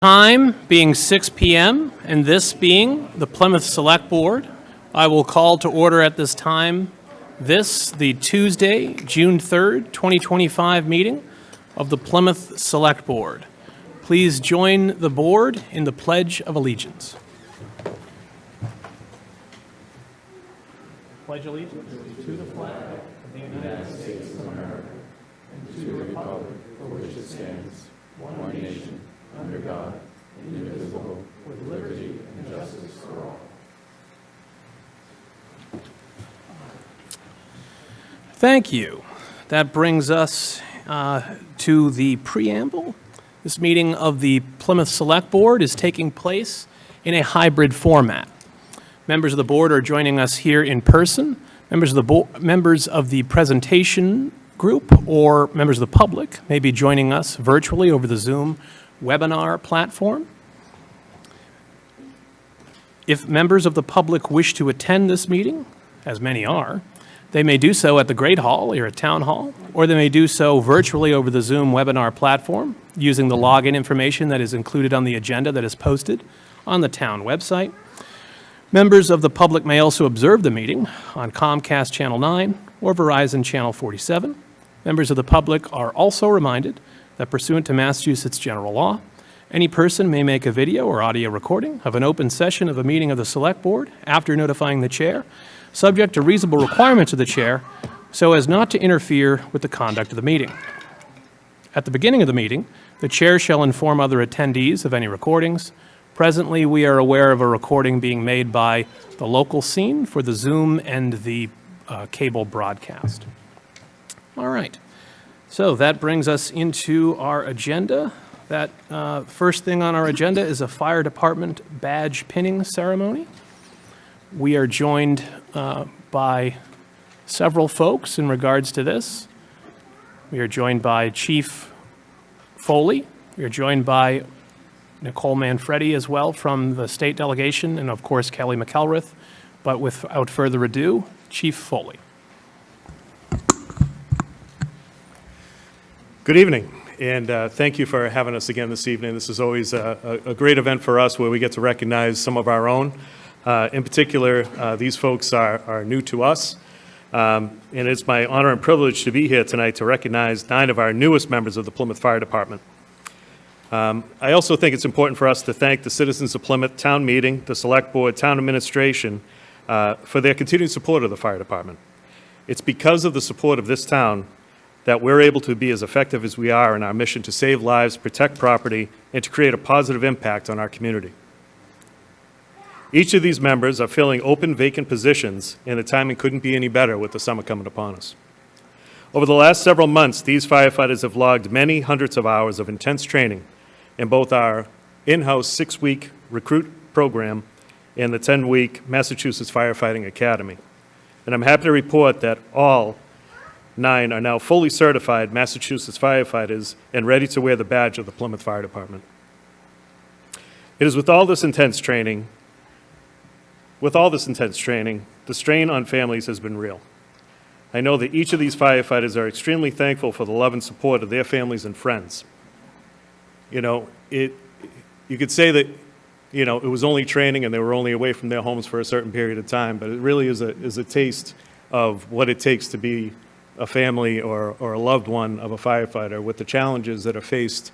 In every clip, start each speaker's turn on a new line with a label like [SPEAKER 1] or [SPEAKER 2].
[SPEAKER 1] Time being 6 p.m. and this being the Plymouth Select Board, I will call to order at this time the Tuesday, June 3rd, 2025 meeting of the Plymouth Select Board. Please join the board in the Pledge of Allegiance. Pledge allegiance to the flag of the United States of America and to the republic for which it stands, one nation, under God, indivisible, with liberty and justice for all. Thank you. That brings us to the preamble. This meeting of the Plymouth Select Board is taking place in a hybrid format. Members of the board are joining us here in person. Members of the presentation group or members of the public may be joining us virtually over the Zoom webinar platform. If members of the public wish to attend this meeting, as many are, they may do so at the Great Hall or at Town Hall, or they may do so virtually over the Zoom webinar platform using the login information that is included on the agenda that is posted on the town website. Members of the public may also observe the meeting on Comcast Channel 9 or Verizon Channel 47. Members of the public are also reminded that pursuant to Massachusetts general law, any person may make a video or audio recording of an open session of a meeting of the Select Board after notifying the chair, subject to reasonable requirements of the chair, so as not to interfere with the conduct of the meeting. At the beginning of the meeting, the chair shall inform other attendees of any recordings. Presently, we are aware of a recording being made by the local scene for the Zoom and the cable broadcast. All right. So that brings us into our agenda. That first thing on our agenda is a fire department badge pinning ceremony. We are joined by several folks in regards to this. We are joined by Chief Foley. We are joined by Nicole Manfredi as well from the state delegation, and of course Kelly McElrath. But without further ado, Chief Foley.
[SPEAKER 2] Good evening, and thank you for having us again this evening. This is always a great event for us where we get to recognize some of our own. In particular, these folks are new to us, and it's my honor and privilege to be here tonight to recognize 9 of our newest members of the Plymouth Fire Department. I also think it's important for us to thank the citizens of Plymouth, Town Meeting, the Select Board, Town Administration for their continued support of the Fire Department. It's because of the support of this town that we're able to be as effective as we are in our mission to save lives, protect property, and to create a positive impact on our community. Each of these members are filling open, vacant positions, and the timing couldn't be any better with the summer coming upon us. Over the last several months, these firefighters have logged many hundreds of hours of intense training in both our in-house 6-week recruit program and the 10-week Massachusetts Firefighting Academy. And I'm happy to report that all 9 are now fully certified Massachusetts firefighters and ready to wear the badge of the Plymouth Fire Department. It is with all this intense training, the strain on families has been real. I know that each of these firefighters are extremely thankful for the love and support of their families and friends. You know, you could say that, you know, it was only training and they were only away from their homes for a certain period of time, but it really is a taste of what it takes to be a family or a loved one of a firefighter with the challenges that are faced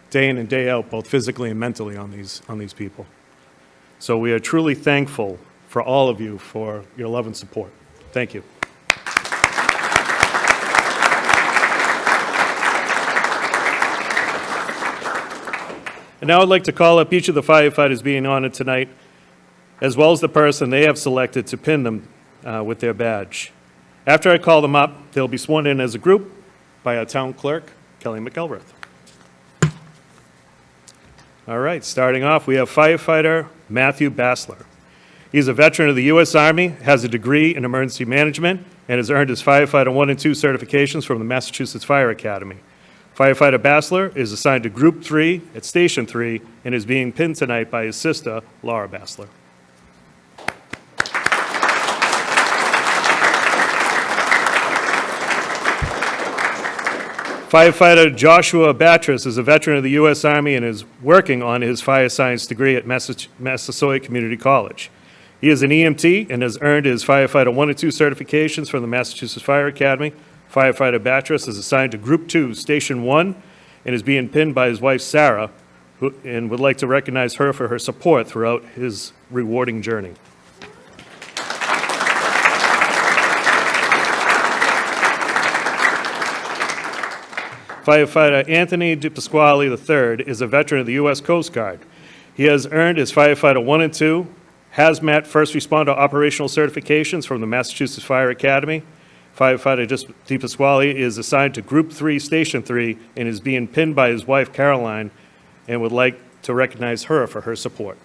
[SPEAKER 2] day in and day out, both physically and mentally on these people. So we are truly thankful for all of you for your love and support. Thank you. And now I'd like to call up each of the firefighters being honored tonight, as well as the person they have selected to pin them with their badge. After I call them up, they'll be sworn in as a group by our town clerk, Kelly McElrath. All right, starting off, we have firefighter Matthew Bassler. He's a veteran of the U.S. Army, has a degree in emergency management, and has earned his firefighter 1 and 2 certifications from the Massachusetts Fire Academy. Firefighter Bassler is assigned to Group 3 at Station 3 and is being pinned tonight by his sister, Laura Bassler. Firefighter Joshua Batras is a veteran of the U.S. Army and is working on his fire science degree at Massasoit Community College. He is an EMT and has earned his Firefighter 1 and 2 certifications from the Massachusetts Fire Academy. Firefighter Batras is assigned to Group 2, Station 1, and is being pinned by his wife, Sarah, and would like to recognize her for her support throughout his rewarding journey. Firefighter Anthony DiPasquale III is a veteran of the U.S. Coast Guard. He has earned his Firefighter 1 and 2 Hazmat First Responder Operational certifications from the Massachusetts Fire Academy. Firefighter DiPasquale is assigned to Group 3, Station 3, and is being pinned by his wife, Caroline, and would like to recognize her for her support.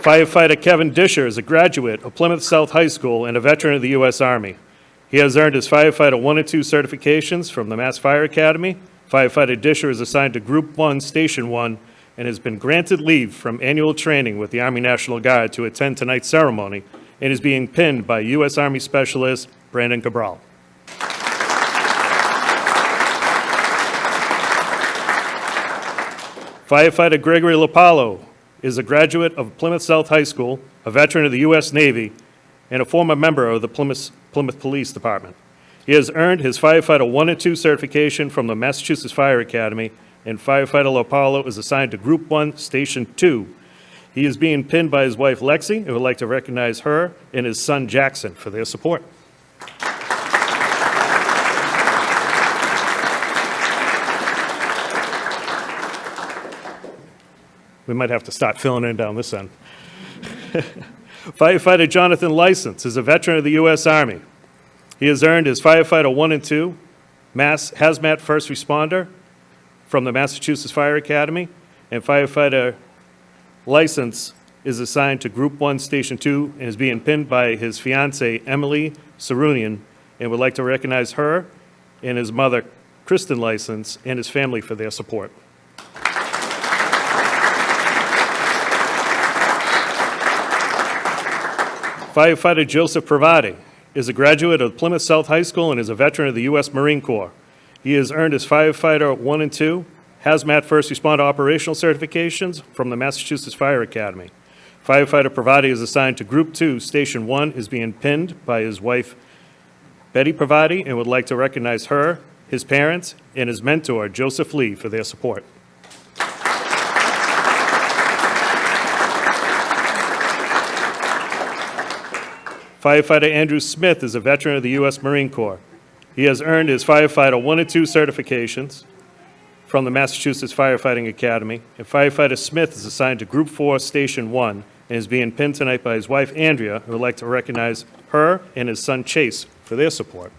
[SPEAKER 2] Firefighter Kevin Disher is a graduate of Plymouth South High School and a veteran of the U.S. Army. He has earned his Firefighter 1 and 2 certifications from the Mass Fire Academy. Firefighter Disher is assigned to Group 1, Station 1, and has been granted leave from annual training with the Army National Guard to attend tonight's ceremony and is being pinned by U.S. Army Specialist Brandon Cabral. Firefighter Gregory Lopalo is a graduate of Plymouth South High School, a veteran of the U.S. Navy, and a former member of the Plymouth Police Department. He has earned his Firefighter 1 and 2 certification from the Massachusetts Fire Academy, and Firefighter Lopalo is assigned to Group 1, Station 2. He is being pinned by his wife, Lexi, and would like to recognize her and his son, Jackson, for their support. We might have to start filling in down this end. Firefighter Jonathan License is a veteran of the U.S. Army. He has earned his Firefighter 1 and 2 Hazmat First Responder from the Massachusetts Fire Academy, and Firefighter License is assigned to Group 1, Station 2, and is being pinned by his fiancée, Emily Sarunian, and would like to recognize her and his mother, Kristen License, and his family for their support. Firefighter Joseph Pravati is a graduate of Plymouth South High School and is a veteran of the U.S. Marine Corps. He has earned his Firefighter 1 and 2 Hazmat First Responder Operational certifications from the Massachusetts Fire Academy. Firefighter Pravati is assigned to Group 2, Station 1, is being pinned by his wife, Betty Pravati, and would like to recognize her, his parents, and his mentor, Joseph Lee, for their support. Firefighter Andrew Smith is a veteran of the U.S. Marine Corps. He has earned his Firefighter 1 and 2 certifications from the Massachusetts Firefighting Academy, and Firefighter Smith is assigned to Group 4, Station 1, and is being pinned tonight by his wife, Andrea, who would like to recognize her and his son, Chase, for their support.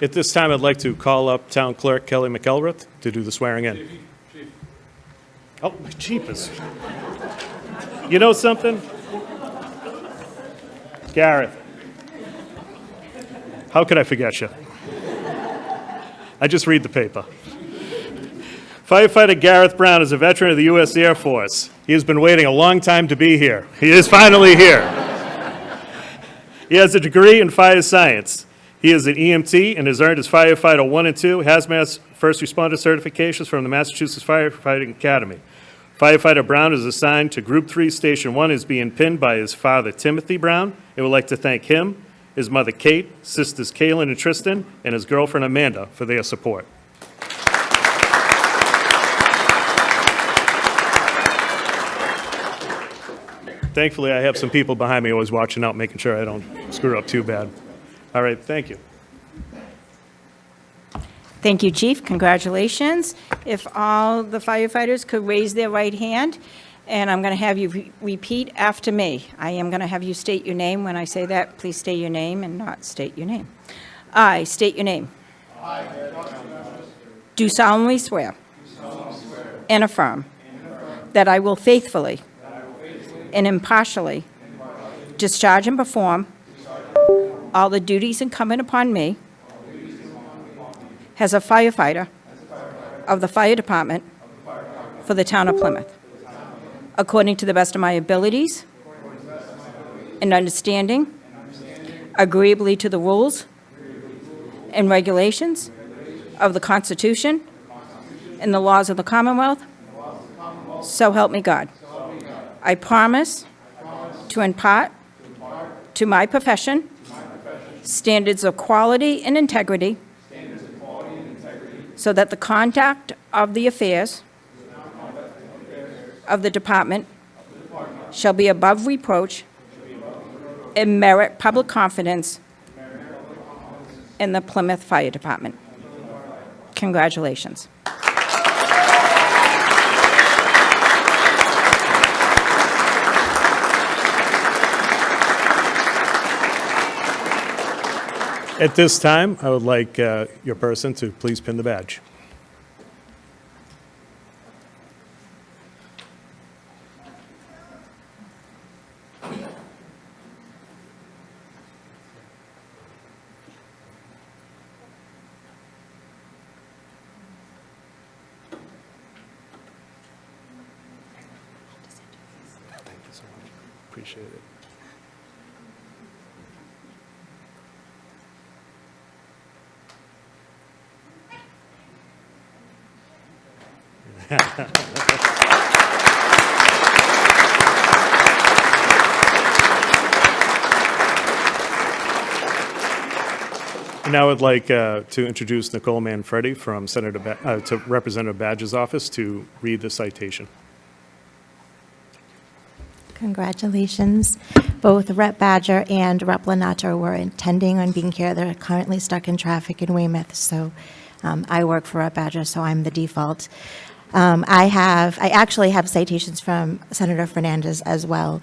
[SPEAKER 2] At this time, I'd like to call up Town Clerk Kelly McElrath to do the swearing in. Oh, my jeepers. You know something? Gareth, how could I forget you? I just read the paper. Firefighter Gareth Brown is a veteran of the U.S. Air Force. He has been waiting a long time to be here. He is finally here. He has a degree in fire science. He is an EMT and has earned his Firefighter 1 and 2 Hazmat First Responder certifications from the Massachusetts Firefighting Academy. Firefighter Brown is assigned to Group 3, Station 1, is being pinned by his father, Timothy Brown, and would like to thank him, his mother, Kate, sisters Kaylin and Tristan, and his girlfriend, Amanda, for their support. Thankfully, I have some people behind me always watching out, making sure I don't screw up too bad. All right, thank you.
[SPEAKER 3] Thank you, Chief. Congratulations. If all the firefighters could raise their right hand, and I'm going to have you repeat after me. I am going to have you state your name. When I say that, please state your name and not state your name. I state your name. Do solemnly swear and affirm that I will faithfully and impartially discharge and perform all the duties incumbent upon me as a firefighter of the Fire Department for the town of Plymouth, according to the best of my abilities and understanding, agreeably to the rules and regulations of the Constitution and the laws of the Commonwealth, so help me God. I promise to impart to my profession standards of quality and integrity, so that the conduct of the affairs of the department shall be above reproach and merit public confidence in the Plymouth Fire Department. Congratulations.
[SPEAKER 2] At this time, I would like your person to please pin the badge. Thank you so much. Appreciate it. Now I'd like to introduce Nicole Manfredi from to Representative Badge's office to read the citation.
[SPEAKER 4] Congratulations. Both Rep. Badger and Rep. Lanato were intending on being here. They're currently stuck in traffic in Weymouth, so I work for Rep. Badger, so I'm the default. I actually have citations from Senator Fernandez as well.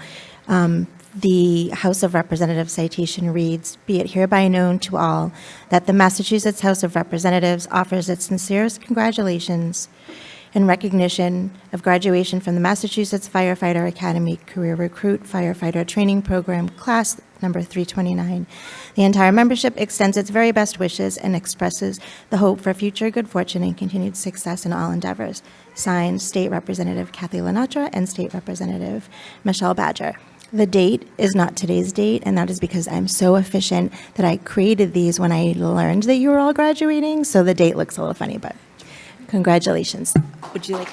[SPEAKER 4] The House of Representatives citation reads, "Be it hereby known to all that the Massachusetts House of Representatives offers its sincerest congratulations in recognition of graduation from the Massachusetts Firefighter Academy Career Recruit Firefighter Training Program, class number 329. The entire membership extends its very best wishes and expresses the hope for future good fortune and continued success in all endeavors." Signed, State Representative Kathy Lenatra and State Representative Michelle Badger. The date is not today's date, and that is because I'm so efficient that I created these when I learned that you were all graduating, so the date looks a little funny, but congratulations. Would you like?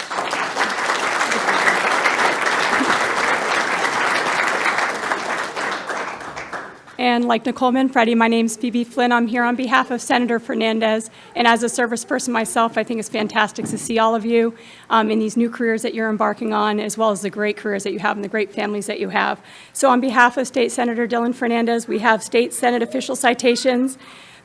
[SPEAKER 5] And like Nicole Manfredi, my name's Phoebe Flynn. I'm here on behalf of Senator Fernandez. And as a service person myself, I think it's fantastic to see all of you in these new careers that you're embarking on, as well as the great careers that you have and the great families that you have. So on behalf of State Senator Dylan Fernandez, we have State Senate official citations.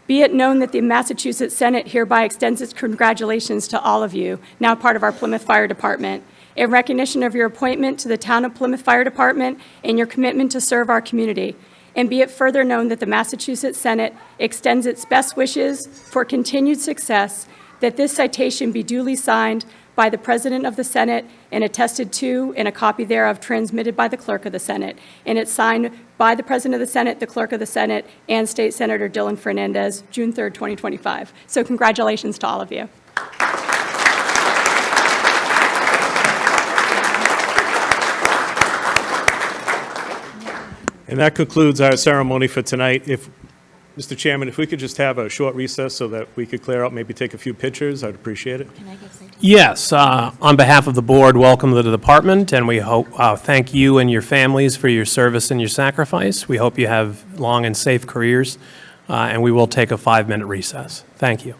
[SPEAKER 5] Be it known that the Massachusetts Senate hereby extends its congratulations to all of you, now part of our Plymouth Fire Department. In recognition of your appointment to the Town of Plymouth Fire Department and your commitment to serve our community. And be it further known that the Massachusetts Senate extends its best wishes for continued success, that this citation be duly signed by the President of the Senate and attested to, and a copy thereof transmitted by the Clerk of the Senate. And it's signed by the President of the Senate, the Clerk of the Senate, and State Senator Dylan Fernandez, June 3rd, 2025. So congratulations to all of you.
[SPEAKER 2] And that concludes our ceremony for tonight. Mr. Chairman, if we could just have a short recess so that we could clear out, maybe take a few pictures, I'd appreciate it.
[SPEAKER 4] Can I give citations?
[SPEAKER 1] Yes, on behalf of the board, welcome to the department, and we hope, thank you and your families for your service and your sacrifice. We hope you have long and safe careers, and we will take a 5-minute recess. Thank you.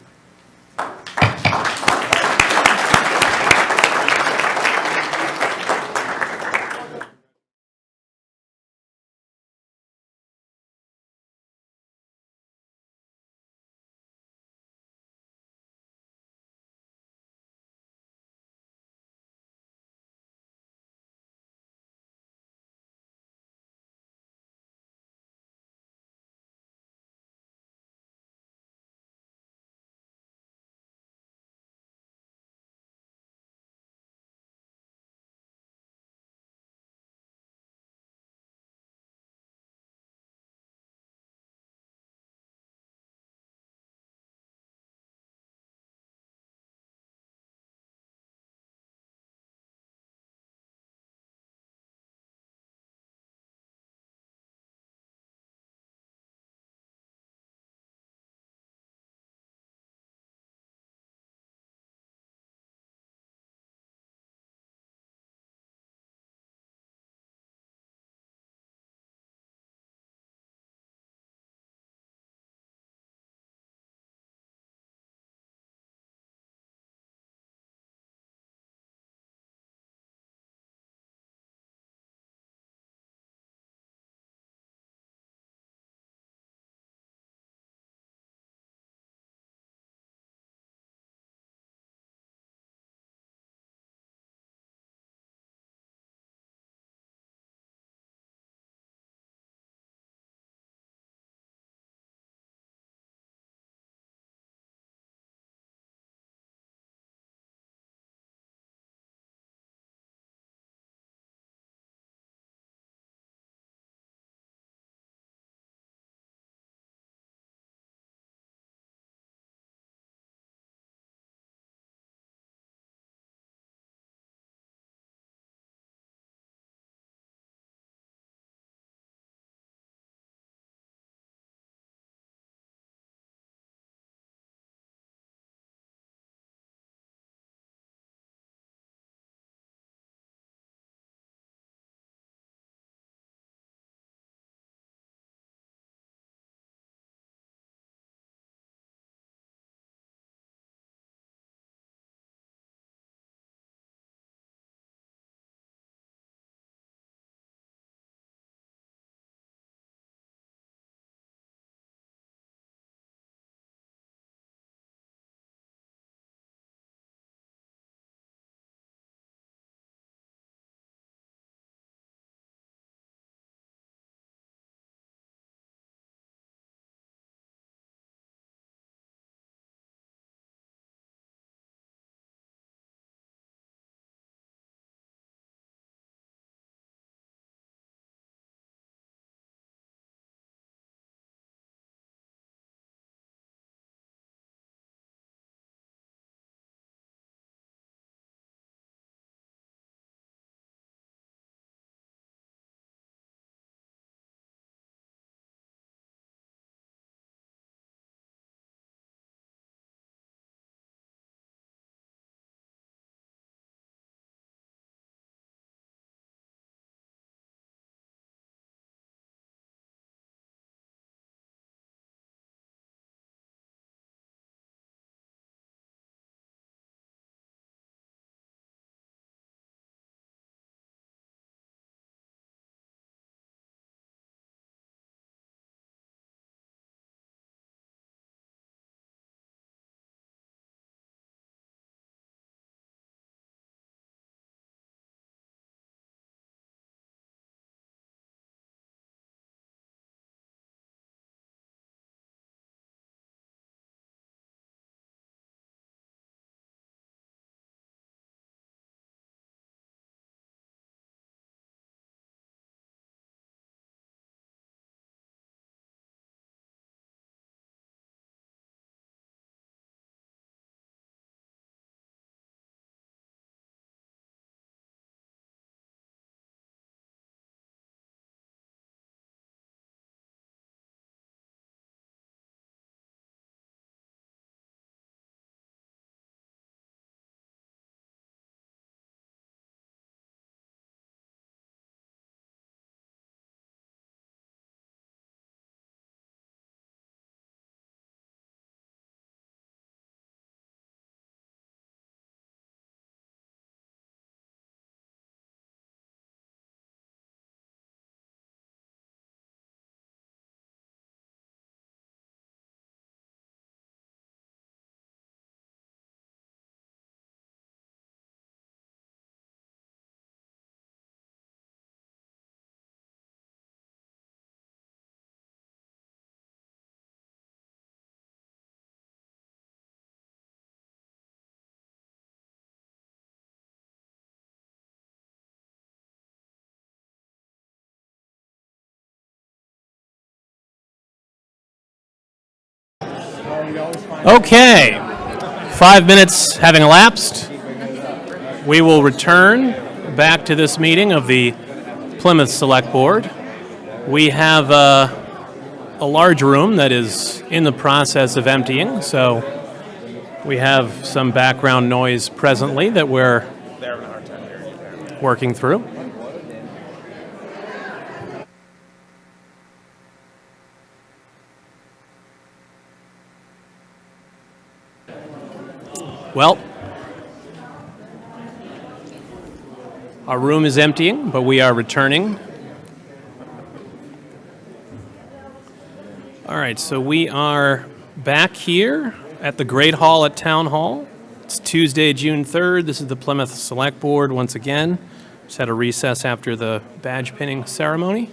[SPEAKER 1] Okay, 5 minutes having elapsed, we will return back to this meeting of the Plymouth Select Board. We have a large room that is in the process of emptying, so we have some background noise presently that we're working through. Well, our room is emptying, but we are returning. All right, so we are back here at the Great Hall at Town Hall. It's Tuesday, June 3rd. This is the Plymouth Select Board once again. Just had a recess after the badge pinning ceremony.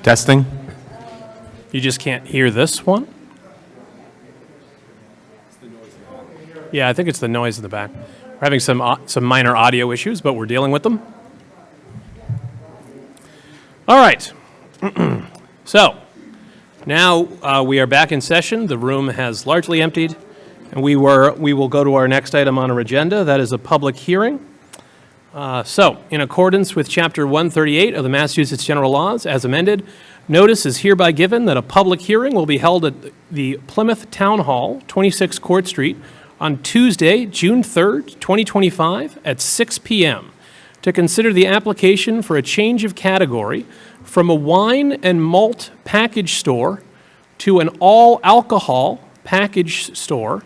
[SPEAKER 6] Testing.
[SPEAKER 1] You just can't hear this one? Yeah, I think it's the noise in the back. We're having some minor audio issues, but we're dealing with them. All right. So, now we are back in session. The room has largely emptied, and we will go to our next item on our agenda. That is a public hearing. So, in accordance with Chapter 138 of the Massachusetts General Laws, as amended, notice is hereby given that a public hearing will be held at the Plymouth Town Hall, 26 Court Street, on Tuesday, June 3rd, 2025, at 6 p.m. to consider the application for a change of category from a wine and malt package store to an all-alcohol package store.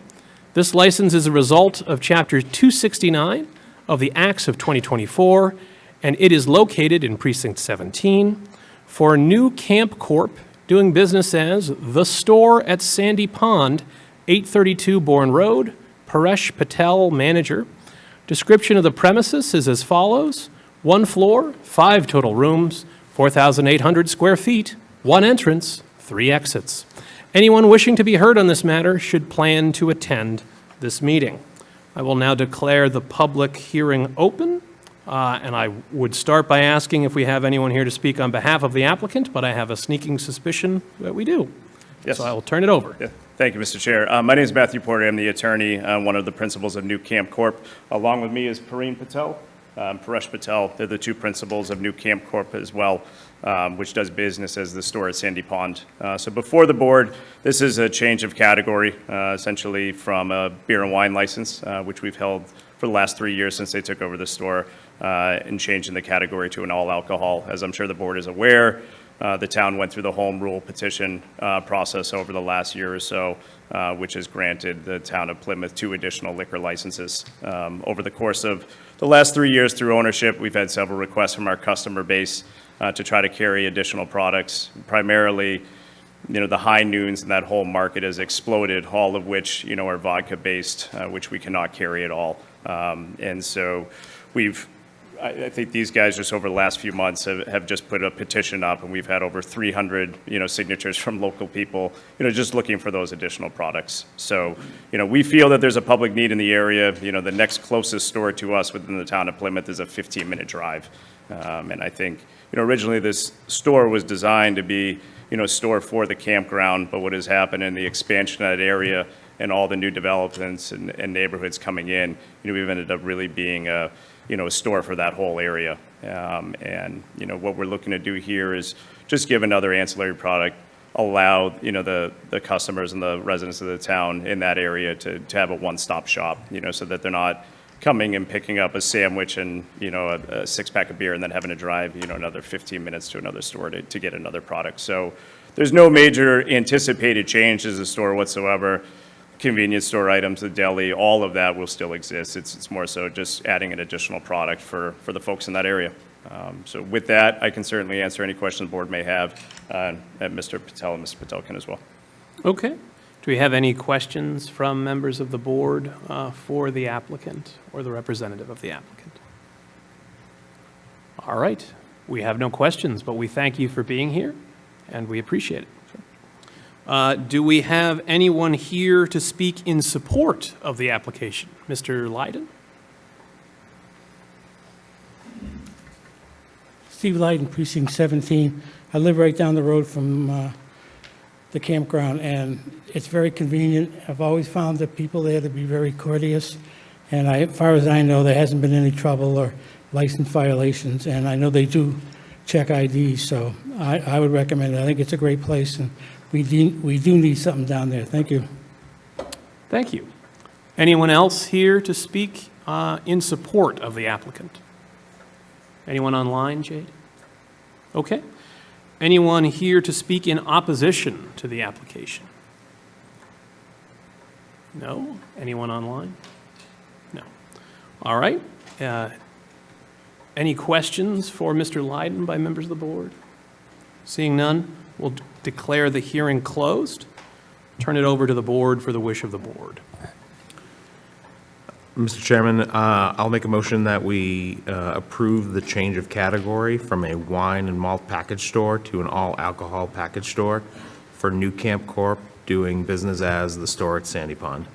[SPEAKER 1] This license is a result of Chapter 269 of the Acts of 2024, and it is located in Precinct 17 for a new Camp Corp doing business as The Store at Sandy Pond, 832 Bourne Road, Paresh Patel, manager. Description of the premises is as follows: 1 floor, 5 total rooms, 4,800 square feet, 1 entrance, 3 exits. Anyone wishing to be heard on this matter should plan to attend this meeting. I will now declare the public hearing open, and I would start by asking if we have anyone here to speak on behalf of the applicant, but I have a sneaking suspicion that we do.
[SPEAKER 7] Yes.
[SPEAKER 1] So I will turn it over.
[SPEAKER 7] Yeah. Thank you, Mr. Chair. My name is Matthew Porter. I'm the attorney, one of the principals of New Camp Corp. Along with me is Pareen Patel, Paresh Patel. They're the 2 principals of New Camp Corp as well, which does business as The Store at Sandy Pond. So before the board, this is a change of category, essentially from a beer and wine license, which we've held for the last 3 years since they took over the store, and changing the category to an all-alcohol. As I'm sure the board is aware, the town went through the home rule petition process over the last year or so, which has granted the town of Plymouth 2 additional liquor licenses. Over the course of the last 3 years through ownership, we've had several requests from our customer base to try to carry additional products. Primarily, the high noons in that whole market has exploded, all of which, are vodka-based, which we cannot carry at all. And so I think these guys just over the last few months have just put a petition up, and we've had over 300, signatures from local people, just looking for those additional products. So, we feel that there's a public need in the area. The next closest store to us within the town of Plymouth is a 15-minute drive. And I think, originally this store was designed to be, a store for the campground, but what has happened in the expansion of that area and all the new developments and neighborhoods coming in, we've ended up really being a store for that whole area. And what we're looking to do here is just give another ancillary product, allow, the customers and the residents of the town in that area to have a one-stop shop, so that they're not coming and picking up a sandwich and, a 6-pack of beer and then having to drive, another 15 minutes to another store to get another product. So there's no major anticipated changes to the store whatsoever. Convenience store items, the deli, all of that will still exist. It's more so just adding an additional product for the folks in that area. So with that, I can certainly answer any questions the board may have, and Mr. Patel and Mr. Patel can as well.
[SPEAKER 1] Okay. Do we have any questions from members of the board for the applicant or the representative of the applicant? All right. We have no questions, but we thank you for being here, and we appreciate it. Do we have anyone here to speak in support of the application? Mr. Lydon?
[SPEAKER 6] Steve Lyden, Precinct 17. I live right down the road from the campground, and it's very convenient. I've always found the people there to be very courteous, and as far as I know, there hasn't been any trouble or license violations, and I know they do check IDs, so I would recommend it. I think it's a great place, and we do need something down there. Thank you.
[SPEAKER 1] Thank you. Anyone else here to speak in support of the applicant? Anyone online, Jade? Okay. Anyone here to speak in opposition to the application? No? Anyone online? No. All right. Any questions for Mr. Lyden by members of the board? Seeing none, we'll declare the hearing closed. Turn it over to the board for the wish of the board.
[SPEAKER 8] Mr. Chairman, I'll make a motion that we approve the change of category from a wine and malt package store to an all-alcohol package store for New Camp Corp. doing business as the store at Sandy Pond.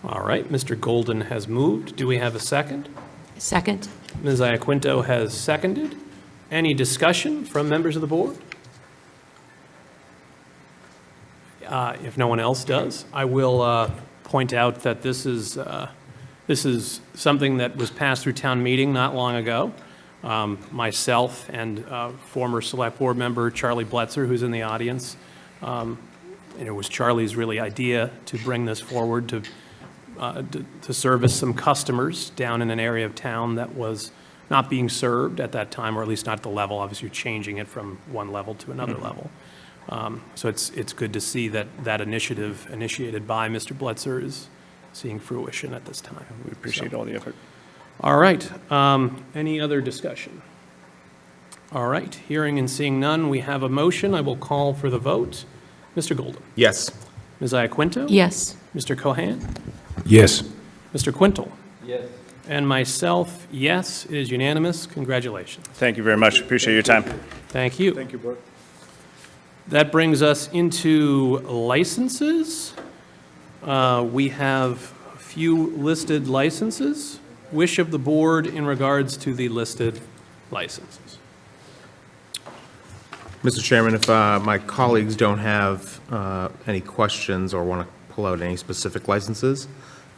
[SPEAKER 1] All right, Mr. Golden has moved. Do we have a second?
[SPEAKER 9] Second.
[SPEAKER 1] Ms. Iaquinto has seconded. Any discussion from members of the board? If no one else does, I will point out that this is something that was passed through town meeting not long ago. Myself and former select board member Charlie Bletzer, who's in the audience, and it was Charlie's really idea to bring this forward to service some customers down in an area of town that was not being served at that time, or at least not at the level. Obviously, you're changing it from one level to another level. So it's good to see that that initiative initiated by Mr. Bletzer is seeing fruition at this time.
[SPEAKER 7] We appreciate all the effort.
[SPEAKER 1] All right. Any other discussion? All right. Hearing and seeing none, we have a motion. I will call for the vote. Mr. Golden.
[SPEAKER 8] Yes.
[SPEAKER 1] Ms. Iaquinto.
[SPEAKER 9] Yes.
[SPEAKER 1] Mr. Cohan.
[SPEAKER 10] Yes.
[SPEAKER 1] Mr. Quintal. Yes. And myself, yes. It is unanimous. Congratulations.
[SPEAKER 7] Thank you very much. Appreciate your time.
[SPEAKER 1] Thank you.
[SPEAKER 2] Thank you, Board.
[SPEAKER 1] That brings us into licenses. We have a few listed licenses. Wish of the board in regards to the listed licenses.
[SPEAKER 8] Mr. Chairman, if my colleagues don't have any questions or want to pull out any specific licenses,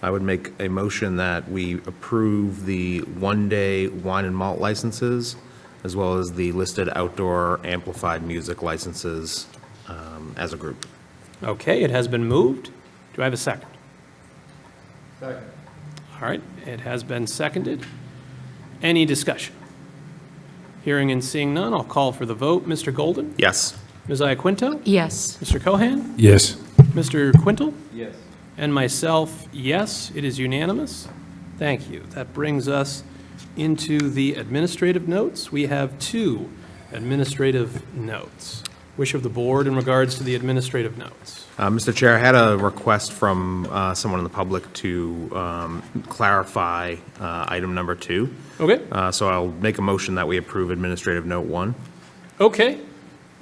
[SPEAKER 8] I would make a motion that we approve the one-day wine and malt licenses, as well as the listed outdoor amplified music licenses as a group.
[SPEAKER 1] Okay, it has been moved. Do I have a second? Second. All right, it has been seconded. Any discussion? Hearing and seeing none, I'll call for the vote. Mr. Golden?
[SPEAKER 8] Yes.
[SPEAKER 1] Ms. Iaquinto?
[SPEAKER 9] Yes.
[SPEAKER 1] Mr. Cohan?
[SPEAKER 10] Yes.
[SPEAKER 1] Mr. Quintal? Yes. And myself, yes, it is unanimous. Thank you. That brings us into the administrative notes. We have two administrative notes. Wish of the board in regards to the administrative notes.
[SPEAKER 8] Mr. Chair, I had a request from someone in the public to clarify item number 2.
[SPEAKER 1] Okay.
[SPEAKER 8] So I'll make a motion that we approve Administrative Note 1.
[SPEAKER 1] Okay.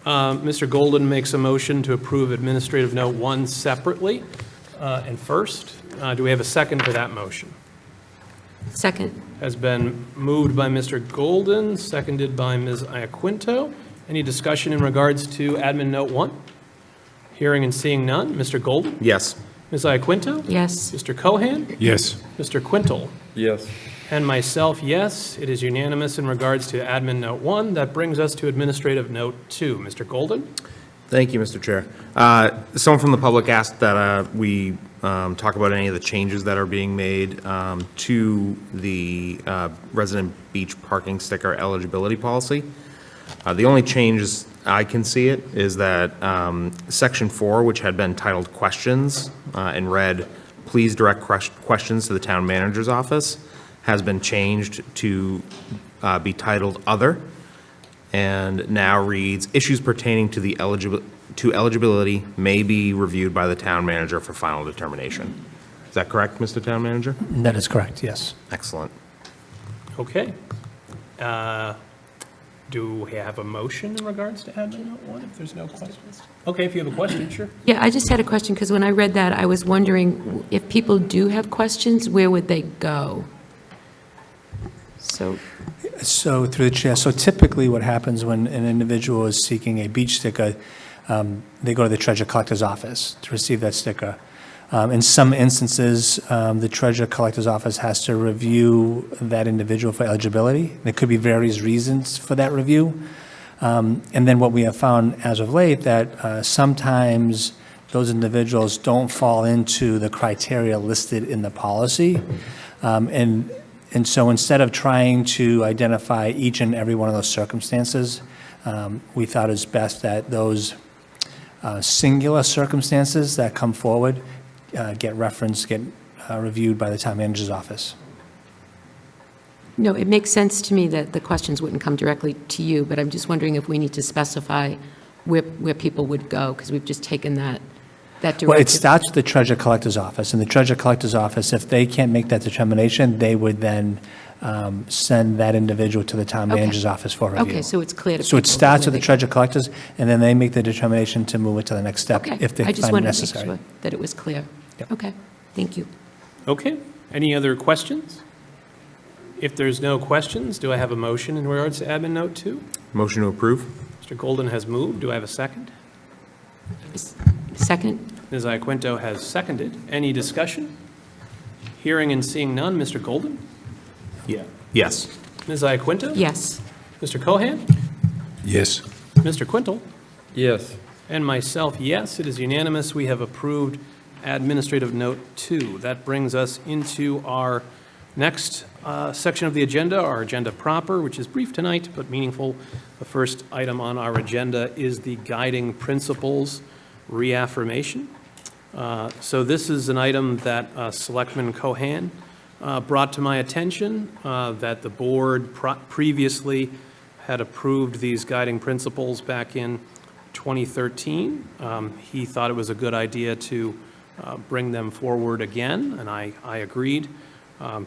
[SPEAKER 1] Mr. Golden makes a motion to approve Administrative Note 1 separately and first. Do we have a second for that motion?
[SPEAKER 9] Second.
[SPEAKER 1] Has been moved by Mr. Golden, seconded by Ms. Iaquinto. Any discussion in regards to Admin Note 1? Hearing and seeing none. Mr. Golden?
[SPEAKER 8] Yes.
[SPEAKER 1] Ms. Iaquinto?
[SPEAKER 9] Yes.
[SPEAKER 1] Mr. Cohan?
[SPEAKER 10] Yes.
[SPEAKER 1] Mr. Quintal?
[SPEAKER 10] Yes.
[SPEAKER 1] And myself, yes. It is unanimous in regards to Admin Note 1. That brings us to Administrative Note 2. Mr. Golden?
[SPEAKER 8] Thank you, Mr. Chair. Someone from the public asked that we talk about any of the changes that are being made to the resident beach parking sticker eligibility policy. The only changes I can see it is that Section 4, which had been titled Questions and read, "Please direct questions to the town manager's office," has been changed to be titled Other, and now reads, "Issues pertaining to the eligibility may be reviewed by the town manager for final determination." Is that correct, Mr. Town Manager?
[SPEAKER 10] That is correct, yes.
[SPEAKER 8] Excellent.
[SPEAKER 1] Okay. Do we have a motion in regards to Admin Note 1 if there's no questions? Okay, if you have a question, sure.
[SPEAKER 9] Yeah, I just had a question, because when I read that, I was wondering if people do have questions, where would they go? So,
[SPEAKER 10] So through the chair, so typically what happens when an individual is seeking a beach sticker, they go to the treasure collector's office to receive that sticker. In some instances, the treasure collector's office has to review that individual for eligibility. There could be various reasons for that review. And then what we have found as of late, that sometimes those individuals don't fall into the criteria listed in the policy. And so instead of trying to identify each and every one of those circumstances, we thought it's best that those singular circumstances that come forward get referenced, get reviewed by the town manager's office.
[SPEAKER 9] No, it makes sense to me that the questions wouldn't come directly to you, but I'm just wondering if we need to specify where people would go, because we've just taken that directive.
[SPEAKER 10] Well, it starts with the treasure collector's office, and the treasure collector's office, if they can't make that determination, they would then send that individual to the town
[SPEAKER 9] Okay.
[SPEAKER 10] manager's office for review.
[SPEAKER 9] Okay, so it's clear to
[SPEAKER 10] So it
[SPEAKER 9] people
[SPEAKER 10] starts
[SPEAKER 9] where
[SPEAKER 10] with the
[SPEAKER 9] they-
[SPEAKER 10] treasure collectors, and then they make the determination to move it to the next step
[SPEAKER 9] Okay,
[SPEAKER 10] if they
[SPEAKER 9] I just
[SPEAKER 10] find it
[SPEAKER 9] wanted to make
[SPEAKER 10] necessary.
[SPEAKER 9] sure that it was clear.
[SPEAKER 10] Yep.
[SPEAKER 9] Okay, thank you.
[SPEAKER 1] Okay, any other questions? If there's no questions, do I have a motion in regards to admin note 2?
[SPEAKER 8] Motion to approve?
[SPEAKER 1] Mr. Golden has moved. Do I have a second?
[SPEAKER 9] Second?
[SPEAKER 1] Ms. Iaquinto has seconded. Any discussion? Hearing and seeing none. Mr. Golden?
[SPEAKER 8] Yeah. Yes.
[SPEAKER 1] Ms. Iaquinto?
[SPEAKER 9] Yes.
[SPEAKER 1] Mr. Cohan?
[SPEAKER 10] Yes.
[SPEAKER 1] Mr. Quintal?
[SPEAKER 11] Yes.
[SPEAKER 1] And myself, yes, it is unanimous. We have approved administrative note 2. That brings us into our next section of the agenda, our agenda proper, which is brief tonight but meaningful. The first item on our agenda is the guiding principles reaffirmation. So this is an item that Selectman Cohan brought to my attention, that the board previously had approved these guiding principles back in 2013. He thought it was a good idea to bring them forward again, and I agreed.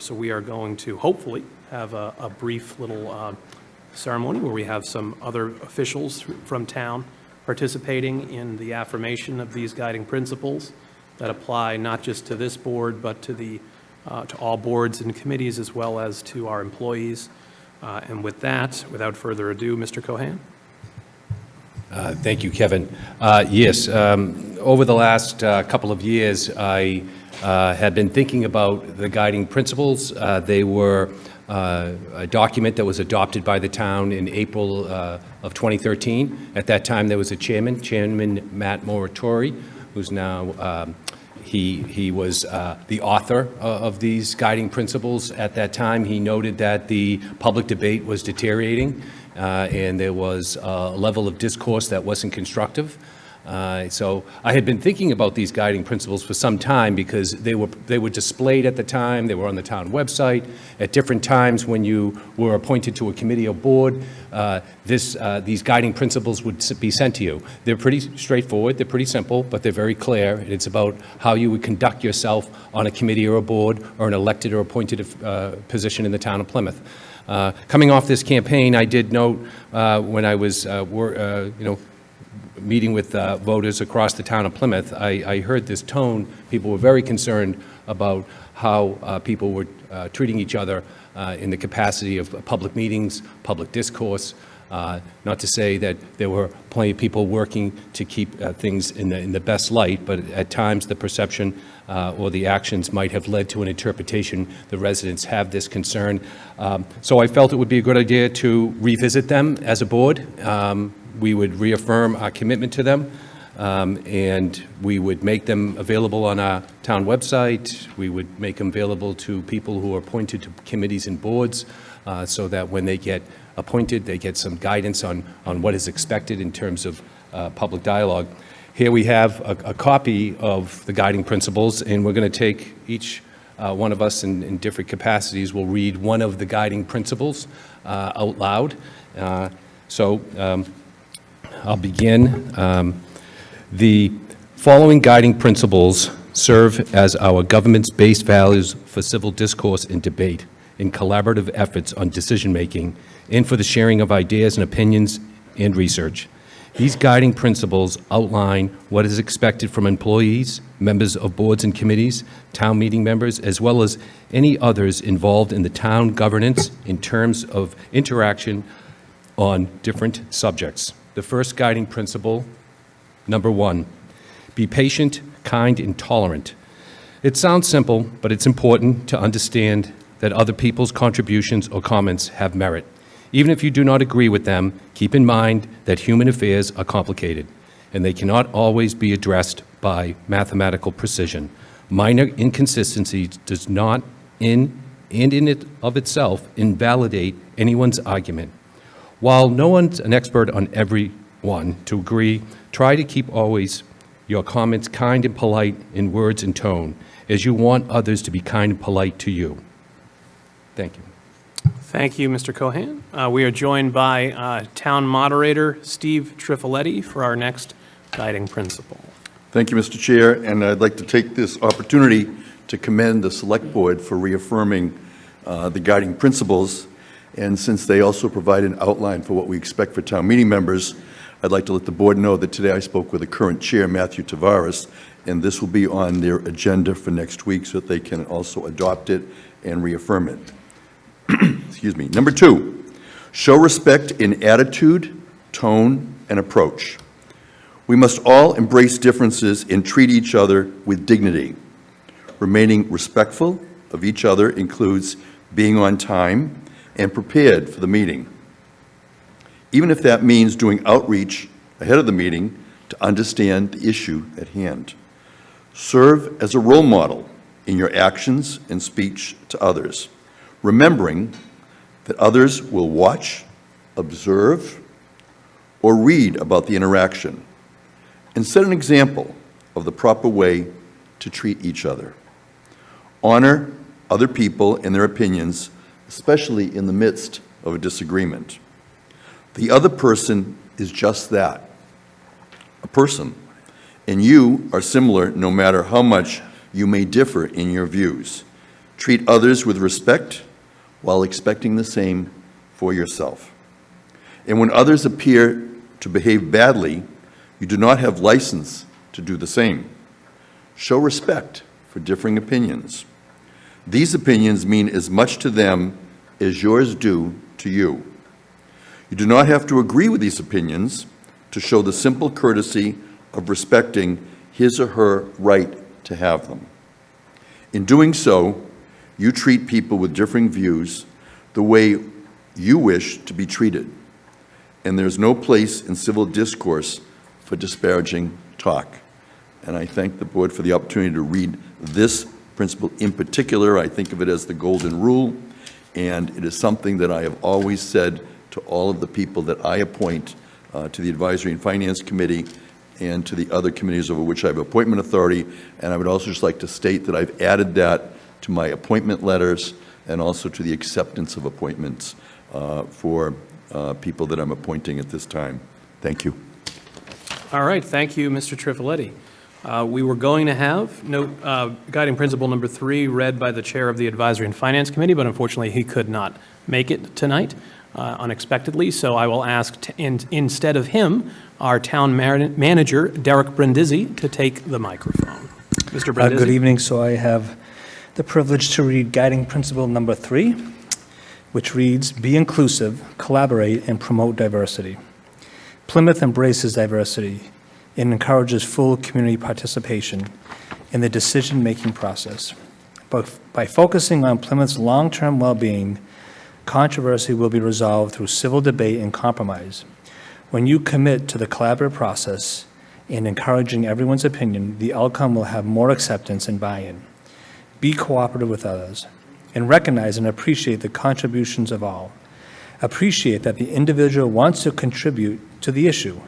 [SPEAKER 1] So we are going to hopefully have a brief little ceremony where we have some other officials from town participating in the affirmation of these guiding principles that apply not just to this board, but to all boards and committees, as well as to our employees. And with that, without further ado, Mr. Cohan.
[SPEAKER 11] Thank you, Kevin. Yes, over the last couple of years, I had been thinking about the guiding principles. They were a document that was adopted by the town in April of 2013. At that time, there was a Chairman Matt Moratori, who's now, he was the author of these guiding principles. At that time, he noted that the public debate was deteriorating, and there was a level of discourse that wasn't constructive. So I had been thinking about these guiding principles for some time because they were displayed at the time, they were on the town website. At different times when you were appointed to a committee or board, these guiding principles would be sent to you. They're pretty straightforward, they're pretty simple, but they're very clear. It's about how you would conduct yourself on a committee or a board or an elected or appointed position in the town of Plymouth. Coming off this campaign, I did note when I was meeting with voters across the town of Plymouth, I heard this tone. People were very concerned about how people were treating each other in the capacity of public meetings, public discourse. Not to say that there were plenty of people working to keep things in the best light, but at times the perception or the actions might have led to an interpretation. The residents have this concern. So I felt it would be a good idea to revisit them as a board. We would reaffirm our commitment to them, and we would make them available on our town website. We would make them available to people who are appointed to committees and boards, so that when they get appointed, they get some guidance on what is expected in terms of public dialogue. Here we have a copy of the guiding principles, and we're going to take each one of us in different capacities will read one of the guiding principles out loud. I'll begin. The following guiding principles serve as our government's base values for civil discourse and debate, in collaborative efforts on decision-making, and for the sharing of ideas and opinions and research. These guiding principles outline what is expected from employees, members of boards and committees, town meeting members, as well as any others involved in the town governance in terms of interaction on different subjects. The first guiding principle, number 1, be patient, kind, and tolerant. It sounds simple, but it's important to understand that other people's contributions or comments have merit. Even if you do not agree with them, keep in mind that human affairs are complicated, and they cannot always be addressed by mathematical precision. Minor inconsistency does not, in it of itself, invalidate anyone's argument. While no one's an expert on everyone to agree, try to keep always your comments kind and polite in words and tone, as you want others to be kind and polite to you. Thank you.
[SPEAKER 1] Thank you, Mr. Cohan. We are joined by Town Moderator Steve Trifoletti for our next guiding principle.
[SPEAKER 12] Thank you, Mr. Chair, and I'd like to take this opportunity to commend the Select Board for reaffirming the guiding principles, and since they also provide an outline for what we expect for town meeting members, I'd like to let the Board know that today I spoke with the current Chair, Matthew Tavares, and this will be on their agenda for next week so that they can also adopt it and reaffirm it. Excuse me. Number 2, show respect in attitude, tone, and approach. We must all embrace differences and treat each other with dignity. Remaining respectful of each other includes being on time and prepared for the meeting, even if that means doing outreach ahead of the meeting to understand the issue at hand. Serve as a role model in your actions and speech to others, remembering that others will watch, observe, or read about the interaction, and set an example of the proper way to treat each other. Honor other people and their opinions, especially in the midst of a disagreement. The other person is just that, a person, and you are similar no matter how much you may differ in your views. Treat others with respect while expecting the same for yourself. And when others appear to behave badly, you do not have license to do the same. Show respect for differing opinions. These opinions mean as much to them as yours do to you. You do not have to agree with these opinions to show the simple courtesy of respecting his or her right to have them. In doing so, you treat people with differing views the way you wish to be treated, and there's no place in civil discourse for disparaging talk. And I thank the Board for the opportunity to read this principle in particular. I think of it as the golden rule, and it is something that I have always said to all of the people that I appoint to the Advisory and Finance Committee and to the other committees over which I have appointment authority. And I would also just like to state that I've added that to my appointment letters and also to the acceptance of appointments for people that I'm appointing at this time. Thank you.
[SPEAKER 1] All right, thank you, Mr. Trifoletti. We were going to have guiding principle number 3 read by the chair of the Advisory and Finance Committee, but unfortunately he could not make it tonight unexpectedly, so I will ask instead of him, our town manager, Derek Brindisi, to take the microphone. Mr. Brindisi.
[SPEAKER 10] Good evening. So I have the privilege to read guiding principle number 3, which reads, be inclusive, collaborate, and promote diversity. Plymouth embraces diversity and encourages full community participation in the decision-making process. But by focusing on Plymouth's long-term well-being, controversy will be resolved through civil debate and compromise. When you commit to the collaborative process and encouraging everyone's opinion, the outcome will have more acceptance and buy-in. Be cooperative with others, and recognize and appreciate the contributions of all. Appreciate that the individual wants to contribute to the issue.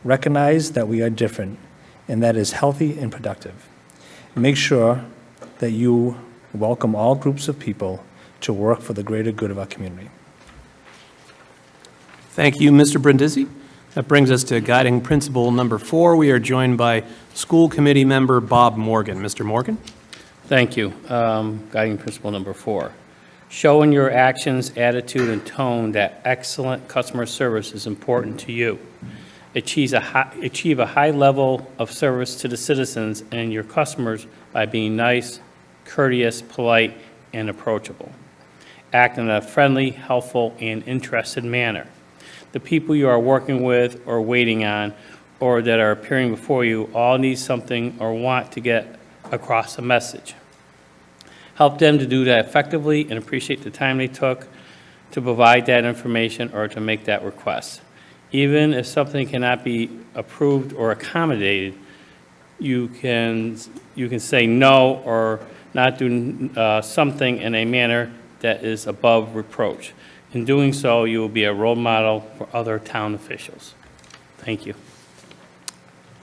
[SPEAKER 10] Recognize that we are different, and that is healthy and productive. Make sure that you welcome all groups of people to work for the greater good of our community.
[SPEAKER 1] Thank you, Mr. Brindisi. That brings us to guiding principle number 4. We are joined by school committee member Bob Morgan. Mr. Morgan.
[SPEAKER 13] Thank you. Guiding principle number 4. Show in your actions, attitude, and tone that excellent customer service is important to you. achieve a high level of service to the citizens and your customers by being nice, courteous, polite, and approachable. Act in a friendly, helpful, and interested manner. The people you are working with or waiting on or that are appearing before you all need something or want to get across a message. Help them to do that effectively and appreciate the time they took to provide that information or to make that request. Even if something cannot be approved or accommodated, you can say no or not do something in a manner that is above reproach. In doing so, you will be a role model for other town officials. Thank you.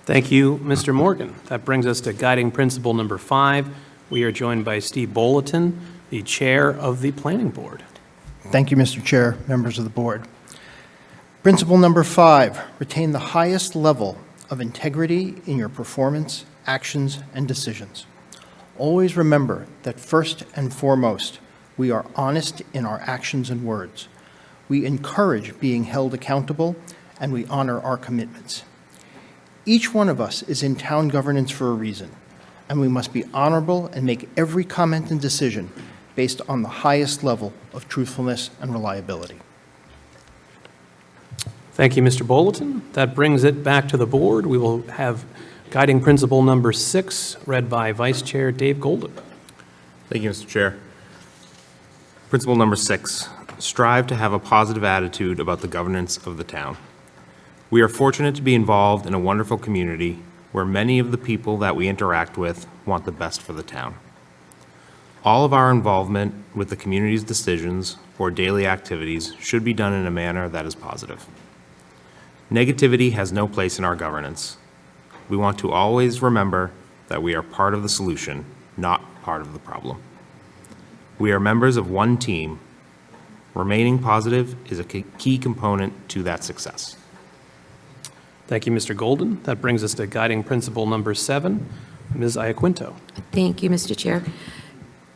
[SPEAKER 1] Thank you, Mr. Morgan. That brings us to guiding principle number 5. We are joined by Steve Bolleton, the Chair of the Planning Board.
[SPEAKER 14] Thank you, Mr. Chair, members of the board. Principle number 5, retain the highest level of integrity in your performance, actions, and decisions. Always remember that first and foremost, we are honest in our actions and words. We encourage being held accountable, and we honor our commitments. Each one of us is in town governance for a reason, and we must be honorable and make every comment and decision based on the highest level of truthfulness and reliability.
[SPEAKER 1] Thank you, Mr. Bolleton. That brings it back to the board. We will have guiding principle number 6 read by Vice Chair Dave Golden.
[SPEAKER 8] Thank you, Mr. Chair. Principle number 6, strive to have a positive attitude about the governance of the town. We are fortunate to be involved in a wonderful community where many of the people that we interact with want the best for the town. All of our involvement with the community's decisions or daily activities should be done in a manner that is positive. Negativity has no place in our governance. We want to always remember that we are part of the solution, not part of the problem. We are members of one team. Remaining positive is a key component to that success.
[SPEAKER 1] Thank you, Mr. Golden. That brings us to guiding principle number 7, Ms. Iaquinto.
[SPEAKER 9] Thank you, Mr. Chair.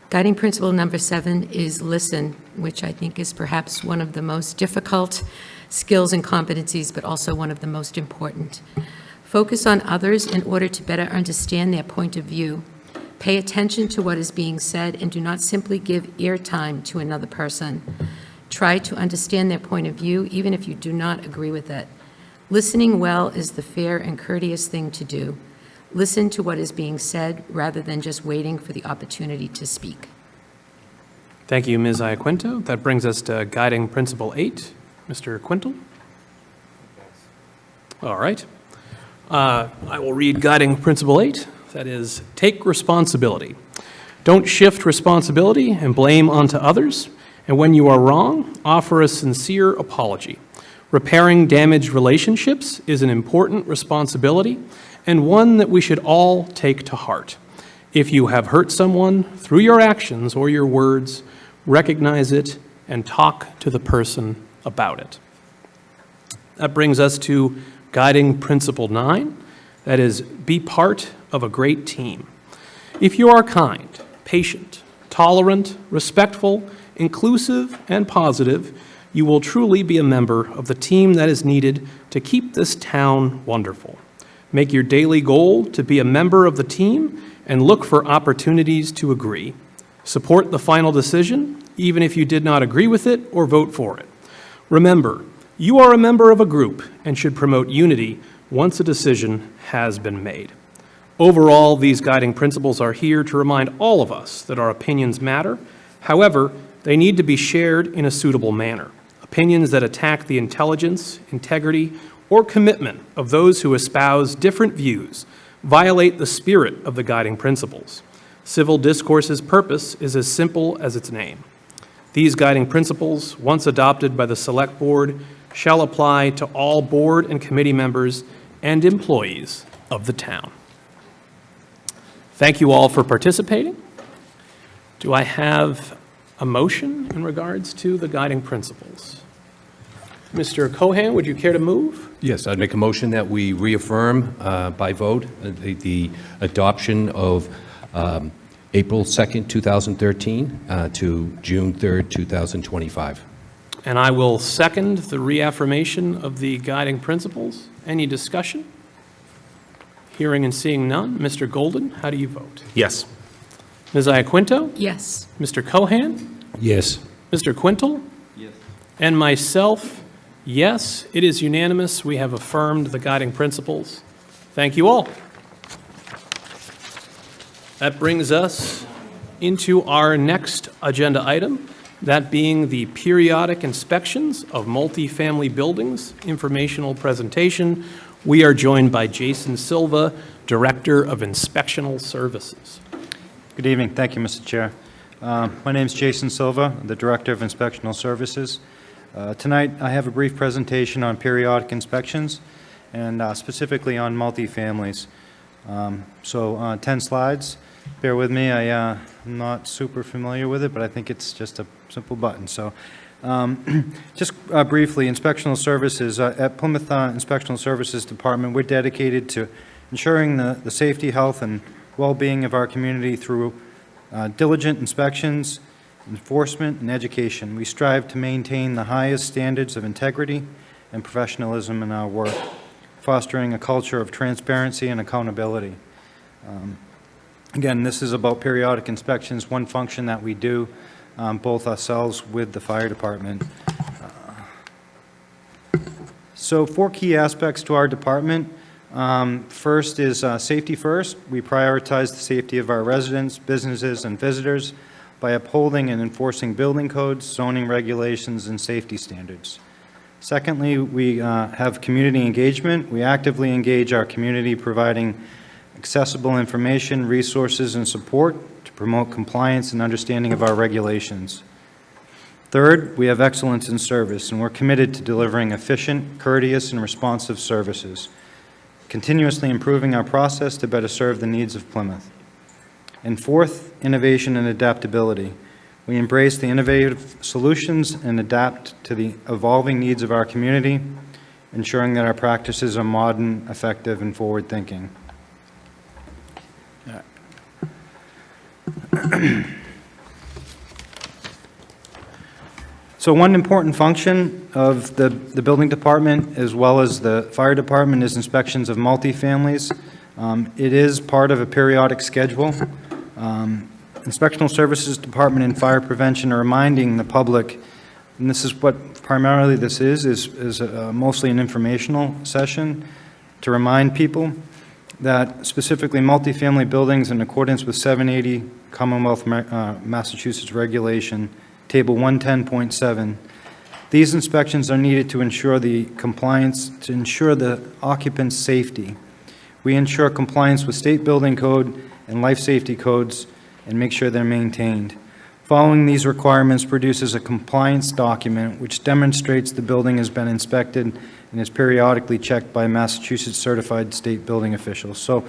[SPEAKER 9] Guiding principle number 7 is listen, which I think is perhaps one of the most difficult skills and competencies, but also one of the most important. Focus on others in order to better understand their point of view. Pay attention to what is being said and do not simply give eartime to another person. Try to understand their point of view, even if you do not agree with it. Listening well is the fair and courteous thing to do. Listen to what is being said rather than just waiting for the opportunity to speak.
[SPEAKER 1] Thank you, Ms. Iaquinto. That brings us to guiding principle 8, Mr. Quintal. All right. I will read guiding principle 8. That is, take responsibility. Don't shift responsibility and blame onto others. And when you are wrong, offer a sincere apology. Repairing damaged relationships is an important responsibility and one that we should all take to heart. If you have hurt someone through your actions or your words, recognize it and talk to the person about it. That brings us to guiding principle 9. That is, be part of a great team. If you are kind, patient, tolerant, respectful, inclusive, and positive, you will truly be a member of the team that is needed to keep this town wonderful. Make your daily goal to be a member of the team and look for opportunities to agree. Support the final decision, even if you did not agree with it or vote for it. Remember, you are a member of a group and should promote unity once a decision has been made. Overall, these guiding principles are here to remind all of us that our opinions matter. However, they need to be shared in a suitable manner. Opinions that attack the intelligence, integrity, or commitment of those who espouse different views violate the spirit of the guiding principles. Civil discourse's purpose is as simple as its name. These guiding principles, once adopted by the Select Board, shall apply to all board and committee members and employees of the town. Thank you all for participating. Do I have a motion in regards to the guiding principles? Mr. Cohan, would you care to move?
[SPEAKER 11] Yes, I'd make a motion that we reaffirm by vote the adoption of April 2nd, 2013 to June 3rd, 2025.
[SPEAKER 1] And I will second the reaffirmation of the guiding principles. Any discussion? Hearing and seeing none. Mr. Golden, how do you vote?
[SPEAKER 8] Yes.
[SPEAKER 1] Ms. Iaquinto?
[SPEAKER 9] Yes.
[SPEAKER 1] Mr. Cohan?
[SPEAKER 11] Yes.
[SPEAKER 1] Mr. Quintal? Yes. And myself, yes. It is unanimous. We have affirmed the guiding principles. Thank you all. That brings us into our next agenda item, that being the periodic inspections of multifamily buildings, informational presentation. We are joined by Jason Silva, Director of Inspectional Services.
[SPEAKER 15] Good evening. Thank you, Mr. Chair. My name is Jason Silva, the Director of Inspectional Services. Tonight, I have a brief presentation on periodic inspections and specifically on multifamilies. 10 slides. Bear with me. I'm not super familiar with it, but I think it's just a simple button. So just briefly, inspectional services. At Plymouth Inspectional Services Department, we're dedicated to ensuring the safety, health, and well-being of our community through diligent inspections, enforcement, and education. We strive to maintain the highest standards of integrity and professionalism in our work, fostering a culture of transparency and accountability. Again, this is about periodic inspections, one function that we do, both ourselves with the fire department. So 4 key aspects to our department. First is safety first. We prioritize the safety of our residents, businesses, and visitors by upholding and enforcing building codes, zoning regulations, and safety standards. Secondly, we have community engagement. We actively engage our community, providing accessible information, resources, and support to promote compliance and understanding of our regulations. Third, we have excellence in service, and we're committed to delivering efficient, courteous, and responsive services, continuously improving our process to better serve the needs of Plymouth. And fourth, innovation and adaptability. We embrace the innovative solutions and adapt to the evolving needs of our community, ensuring that our practices are modern, effective, and forward-thinking. So one important function of the building department as well as the fire department is inspections of multifamilies. It is part of a periodic schedule. Inspectional Services Department and Fire Prevention are reminding the public, and this is what primarily this is mostly an informational session to remind people that specifically multifamily buildings in accordance with 780 Commonwealth Massachusetts Regulation, Table 110.7, these inspections are needed to ensure the compliance, to ensure the occupant's safety. We ensure compliance with state building code and life safety codes and make sure they're maintained. Following these requirements produces a compliance document which demonstrates the building has been inspected and is periodically checked by Massachusetts certified state building officials. So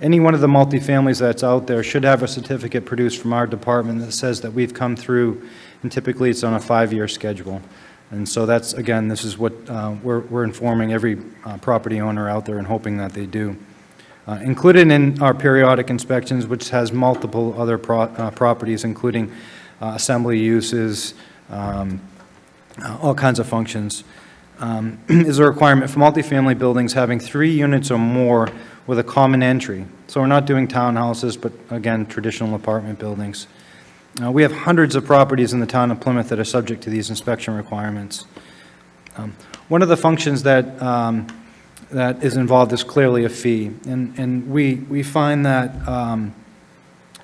[SPEAKER 15] any one of the multifamilies that's out there should have a certificate produced from our department that says that we've come through, and typically it's on a 5-year schedule. And so that's, again, this is what we're informing every property owner out there and hoping that they do. Included in our periodic inspections, which has multiple other properties, including assembly uses, all kinds of functions, is a requirement for multifamily buildings having 3 units or more with a common entry. So we're not doing townhouses, but again, traditional apartment buildings. We have hundreds of properties in the town of Plymouth that are subject to these inspection requirements. One of the functions that that is involved is clearly a fee, and we find that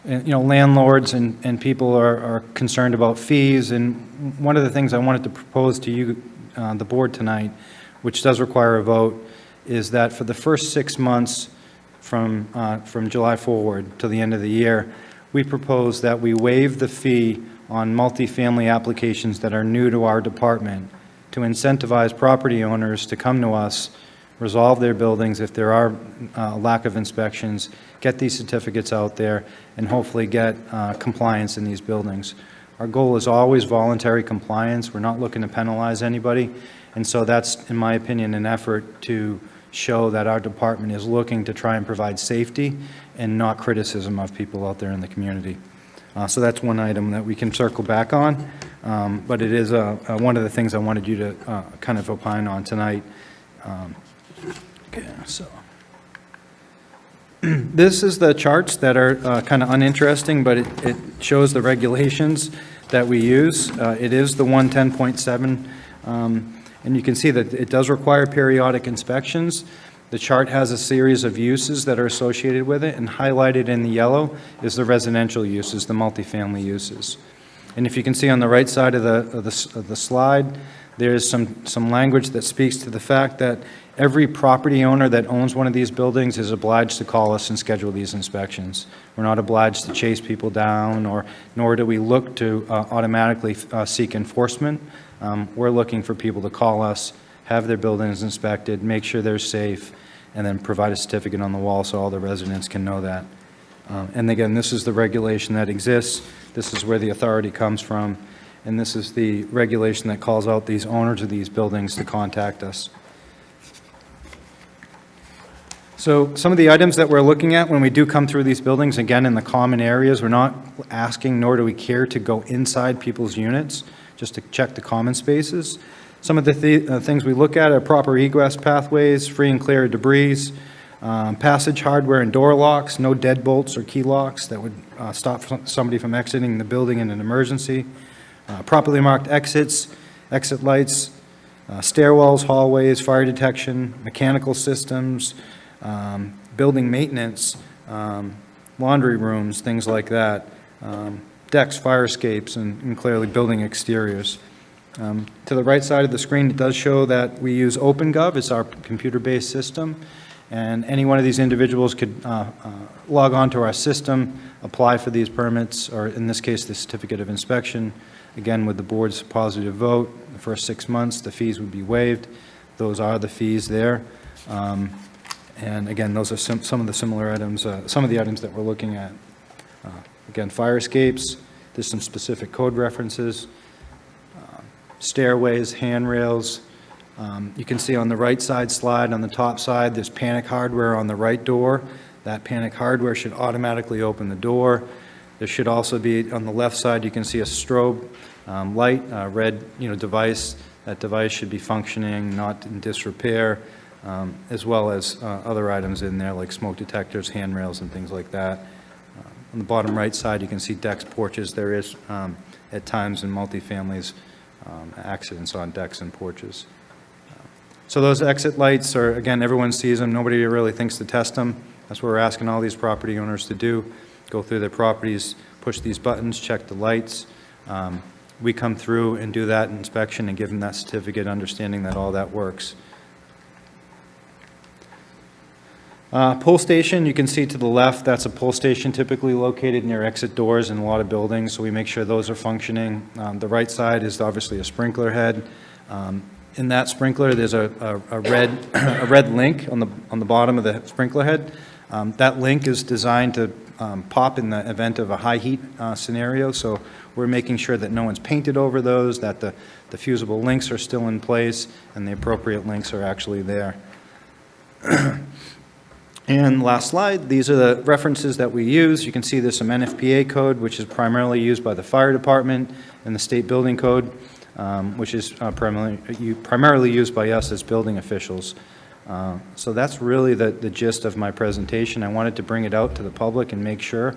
[SPEAKER 15] landlords and people are concerned about fees. And one of the things I wanted to propose to you, the board tonight, which does require a vote, is that for the first 6 months from July forward to the end of the year, we propose that we waive the fee on multifamily applications that are new to our department to incentivize property owners to come to us, resolve their buildings if there are lack of inspections, get these certificates out there, and hopefully get compliance in these buildings. Our goal is always voluntary compliance. We're not looking to penalize anybody. And so that's, in my opinion, an effort to show that our department is looking to try and provide safety and not criticism of people out there in the community. So that's one item that we can circle back on, but it is one of the things I wanted you to kind of opine on tonight. Okay, so. This is the charts that are kind of uninteresting, but it shows the regulations that we use. It is the 110.7, and you can see that it does require periodic inspections. The chart has a series of uses that are associated with it, and highlighted in the yellow is the residential uses, the multifamily uses. And if you can see on the right side of the slide, there's some language that speaks to the fact that every property owner that owns one of these buildings is obliged to call us and schedule these inspections. We're not obliged to chase people down, nor do we look to automatically seek enforcement. We're looking for people to call us, have their buildings inspected, make sure they're safe, and then provide a certificate on the wall so all the residents can know that. And again, this is the regulation that exists. This is where the authority comes from. And this is the regulation that calls out these owners of these buildings to contact us. So some of the items that we're looking at when we do come through these buildings, again, in the common areas, we're not asking, nor do we care to go inside people's units, just to check the common spaces. Some of the things we look at are proper egress pathways, free and clear of debris, passage hardware and door locks, no deadbolts or key locks that would stop somebody from exiting the building in an emergency, properly marked exits, exit lights, stairwells, hallways, fire detection, mechanical systems, building maintenance, laundry rooms, things like that, decks, fire escapes, and clearly building exteriors. To the right side of the screen, it does show that we use OpenGov. It's our computer-based system, and any one of these individuals could log on to our system, apply for these permits, or in this case, the certificate of inspection. Again, with the board's positive vote, the first 6 months, the fees would be waived. Those are the fees there. And again, those are some of the similar items, some of the items that we're looking at. Again, fire escapes, there's some specific code references, stairways, handrails. You can see on the right side slide, on the top side, there's panic hardware on the right door. That panic hardware should automatically open the door. There should also be, on the left side, you can see a strobe light, red device. That device should be functioning, not in disrepair, as well as other items in there like smoke detectors, handrails, and things like that. On the bottom right side, you can see decks, porches. There is, at times in multifamilies, accidents on decks and porches. So those exit lights are, again, everyone sees them. Nobody really thinks to test them. That's what we're asking all these property owners to do. Go through their properties, push these buttons, check the lights. We come through and do that inspection and give them that certificate, understanding that all that works. Pull station, you can see to the left, that's a pull station typically located near exit doors in a lot of buildings, so we make sure those are functioning. The right side is obviously a sprinkler head. In that sprinkler, there's a red link on the bottom of the sprinkler head. That link is designed to pop in the event of a high heat scenario, so we're making sure that no one's painted over those, that the fusible links are still in place, and the appropriate links are actually there. And last slide, these are the references that we use. You can see there's some NFPA code, which is primarily used by the fire department, and the state building code, which is primarily used by us as building officials. So that's really the gist of my presentation. I wanted to bring it out to the public and make sure.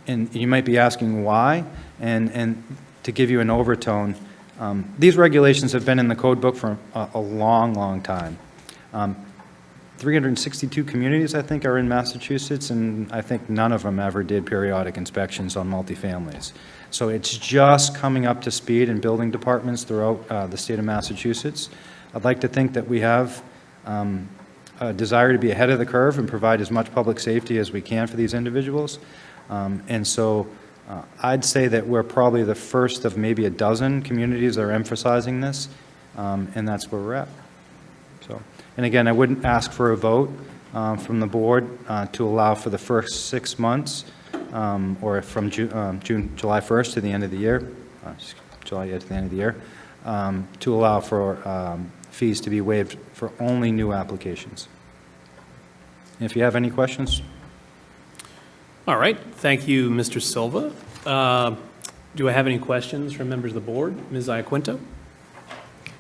[SPEAKER 15] And you might be asking why, and to give you an overtone, these regulations have been in the code book for a long, long time. 362 communities, I think, are in Massachusetts, and I think none of them ever did periodic inspections on multifamilies. So it's just coming up to speed in building departments throughout the state of Massachusetts. I'd like to think that we have a desire to be ahead of the curve and provide as much public safety as we can for these individuals. And so I'd say that we're probably the first of maybe a dozen communities that are emphasizing this, and that's where we're at. So. And again, I wouldn't ask for a vote from the board to allow for the first 6 months, or from July 1st to the end of the year, July to the end of the year, to allow for fees to be waived for only new applications. If you have any questions.
[SPEAKER 1] All right, thank you, Mr. Silva. Do I have any questions from members of the board? Ms. Iaquinto?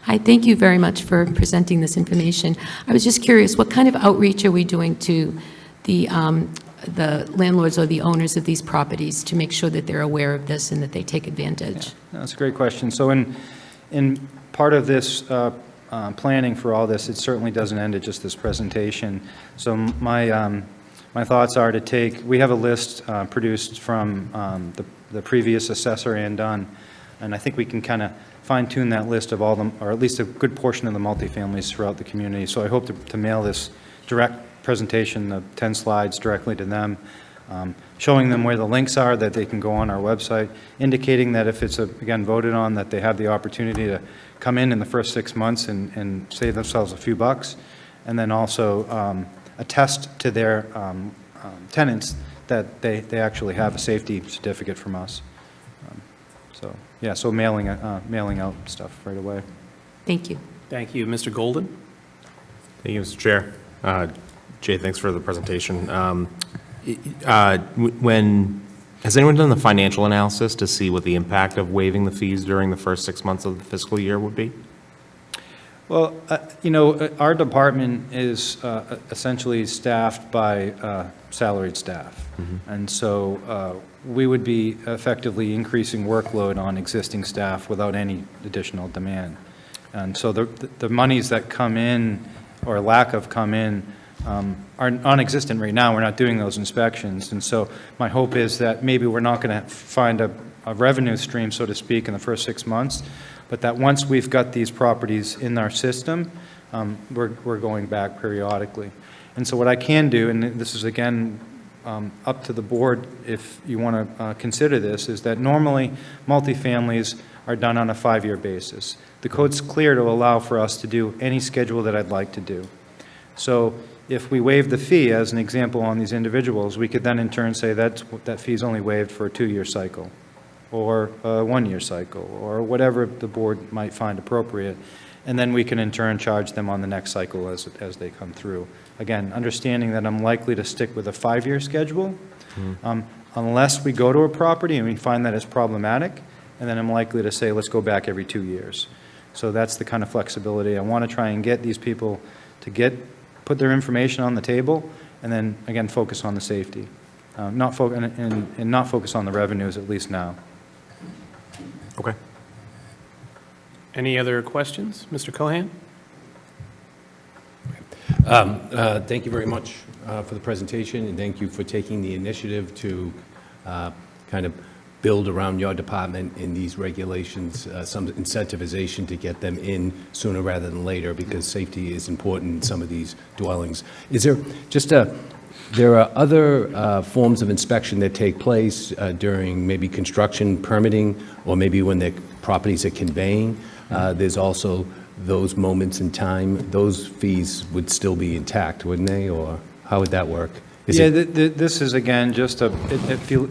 [SPEAKER 9] Hi, thank you very much for presenting this information. I was just curious, what kind of outreach are we doing to the landlords or the owners of these properties to make sure that they're aware of this and that they take advantage?
[SPEAKER 15] That's a great question. So in part of this planning for all this, it certainly doesn't end at just this presentation. So my thoughts are to take, we have a list produced from the previous assessor and Dunn, and I think we can kind of fine-tune that list of all them, or at least a good portion of the multifamilies throughout the community. So I hope to mail this direct presentation, the 10 slides, directly to them, showing them where the links are that they can go on our website, indicating that if it's, again, voted on, that they have the opportunity to come in the first 6 months and save themselves a few bucks, and then also attest to their tenants that they actually have a safety certificate from us. So, yeah, so mailing out stuff right away.
[SPEAKER 9] Thank you.
[SPEAKER 1] Thank you. Mr. Golden?
[SPEAKER 8] Thank you, Mr. Chair. Jay, thanks for the presentation. Has anyone done the financial analysis to see what the impact of waiving the fees during the first 6 months of the fiscal year would be?
[SPEAKER 15] Well, our department is essentially staffed by salaried staff.
[SPEAKER 8] Mm-hmm.
[SPEAKER 15] And so we would be effectively increasing workload on existing staff without any additional demand. And so the monies that come in, or lack of come in, are non-existent right now. We're not doing those inspections. And so my hope is that maybe we're not going to find a revenue stream, so to speak, in the first 6 months, but that once we've got these properties in our system, we're going back periodically. And so what I can do, and this is again up to the board if you want to consider this, is that normally multifamilies are done on a 5-year basis. The code's clear to allow for us to do any schedule that I'd like to do. So if we waive the fee, as an example on these individuals, we could then in turn say that fee is only waived for a 2-year cycle, or a 1-year cycle, or whatever the board might find appropriate. And then we can in turn charge them on the next cycle as they come through. Again, understanding that I'm likely to stick with a 5-year schedule, unless we go to a property and we find that it's problematic, and then I'm likely to say, let's go back every 2 years. So that's the kind of flexibility. I want to try and get these people to put their information on the table, and then, again, focus on the safety. And not focus on the revenues, at least now.
[SPEAKER 8] Okay.
[SPEAKER 1] Any other questions? Mr. Cohan?
[SPEAKER 11] Thank you very much for the presentation, and thank you for taking the initiative to kind of build around your department in these regulations, some incentivization to get them in sooner rather than later, because safety is important in some of these dwellings. Is there there are other forms of inspection that take place during maybe construction permitting, or maybe when the properties are conveying? There's also those moments in time. Those fees would still be intact, wouldn't they, or how would that work?
[SPEAKER 15] This is, again, just if you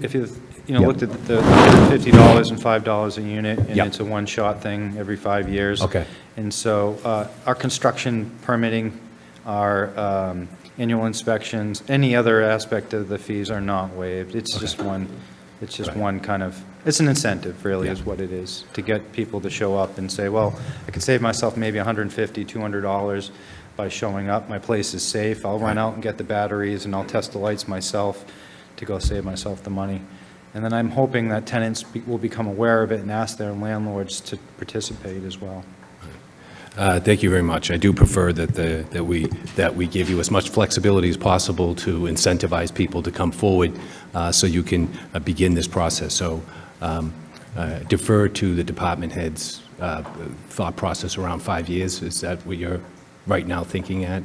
[SPEAKER 15] looked at the $50 and $5 a unit, and it's a one-shot thing every 5 years.
[SPEAKER 11] Okay.
[SPEAKER 15] And so our construction permitting, our annual inspections, any other aspect of the fees are not waived. It's just one. It's just one kind of. It's an incentive, really, is what it is, to get people to show up and say, well, I could save myself maybe $150, $200 by showing up. My place is safe. I'll run out and get the batteries, and I'll test the lights myself to go save myself the money. And then I'm hoping that tenants will become aware of it and ask their landlords to participate as well.
[SPEAKER 11] Thank you very much. I do prefer that we give you as much flexibility as possible to incentivize people to come forward, so you can begin this process. So defer to the department head's thought process around 5 years. Is that what you're right now thinking at?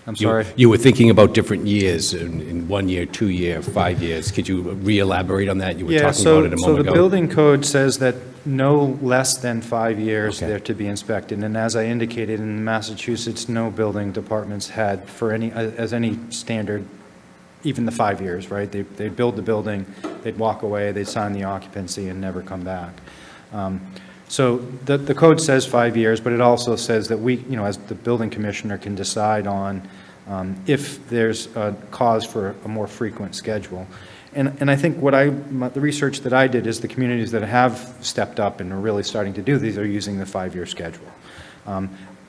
[SPEAKER 15] I'm sorry?
[SPEAKER 11] You were thinking about different years, in 1 year, 2 year, 5 years. Could you re-elaborate on that? You were talking about it a moment ago.
[SPEAKER 15] So the building code says that no less than 5 years they're to be inspected. And as I indicated, in Massachusetts, no building departments had as any standard, even the 5 years, right? They'd build the building, they'd walk away, they'd sign the occupancy and never come back. So the code says 5 years, but it also says that we, as the building commissioner, can decide on if there's a cause for a more frequent schedule. And I think the research that I did is the communities that have stepped up and are really starting to do these are using the 5-year schedule.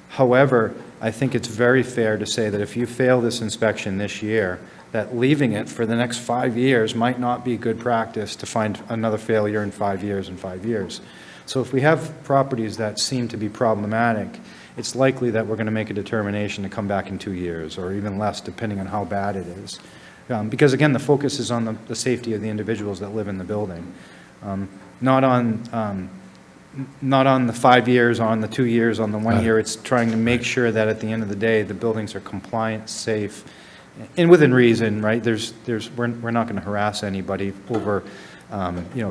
[SPEAKER 15] However, I think it's very fair to say that if you fail this inspection this year, that leaving it for the next 5 years might not be good practice to find another failure in 5 years and 5 years. So if we have properties that seem to be problematic, it's likely that we're going to make a determination to come back in 2 years, or even less, depending on how bad it is. Because again, the focus is on the safety of the individuals that live in the building, not on the 5 years, on the 2 years, on the 1 year. It's trying to make sure that at the end of the day, the buildings are compliant, safe, and within reason, right? We're not going to harass anybody over,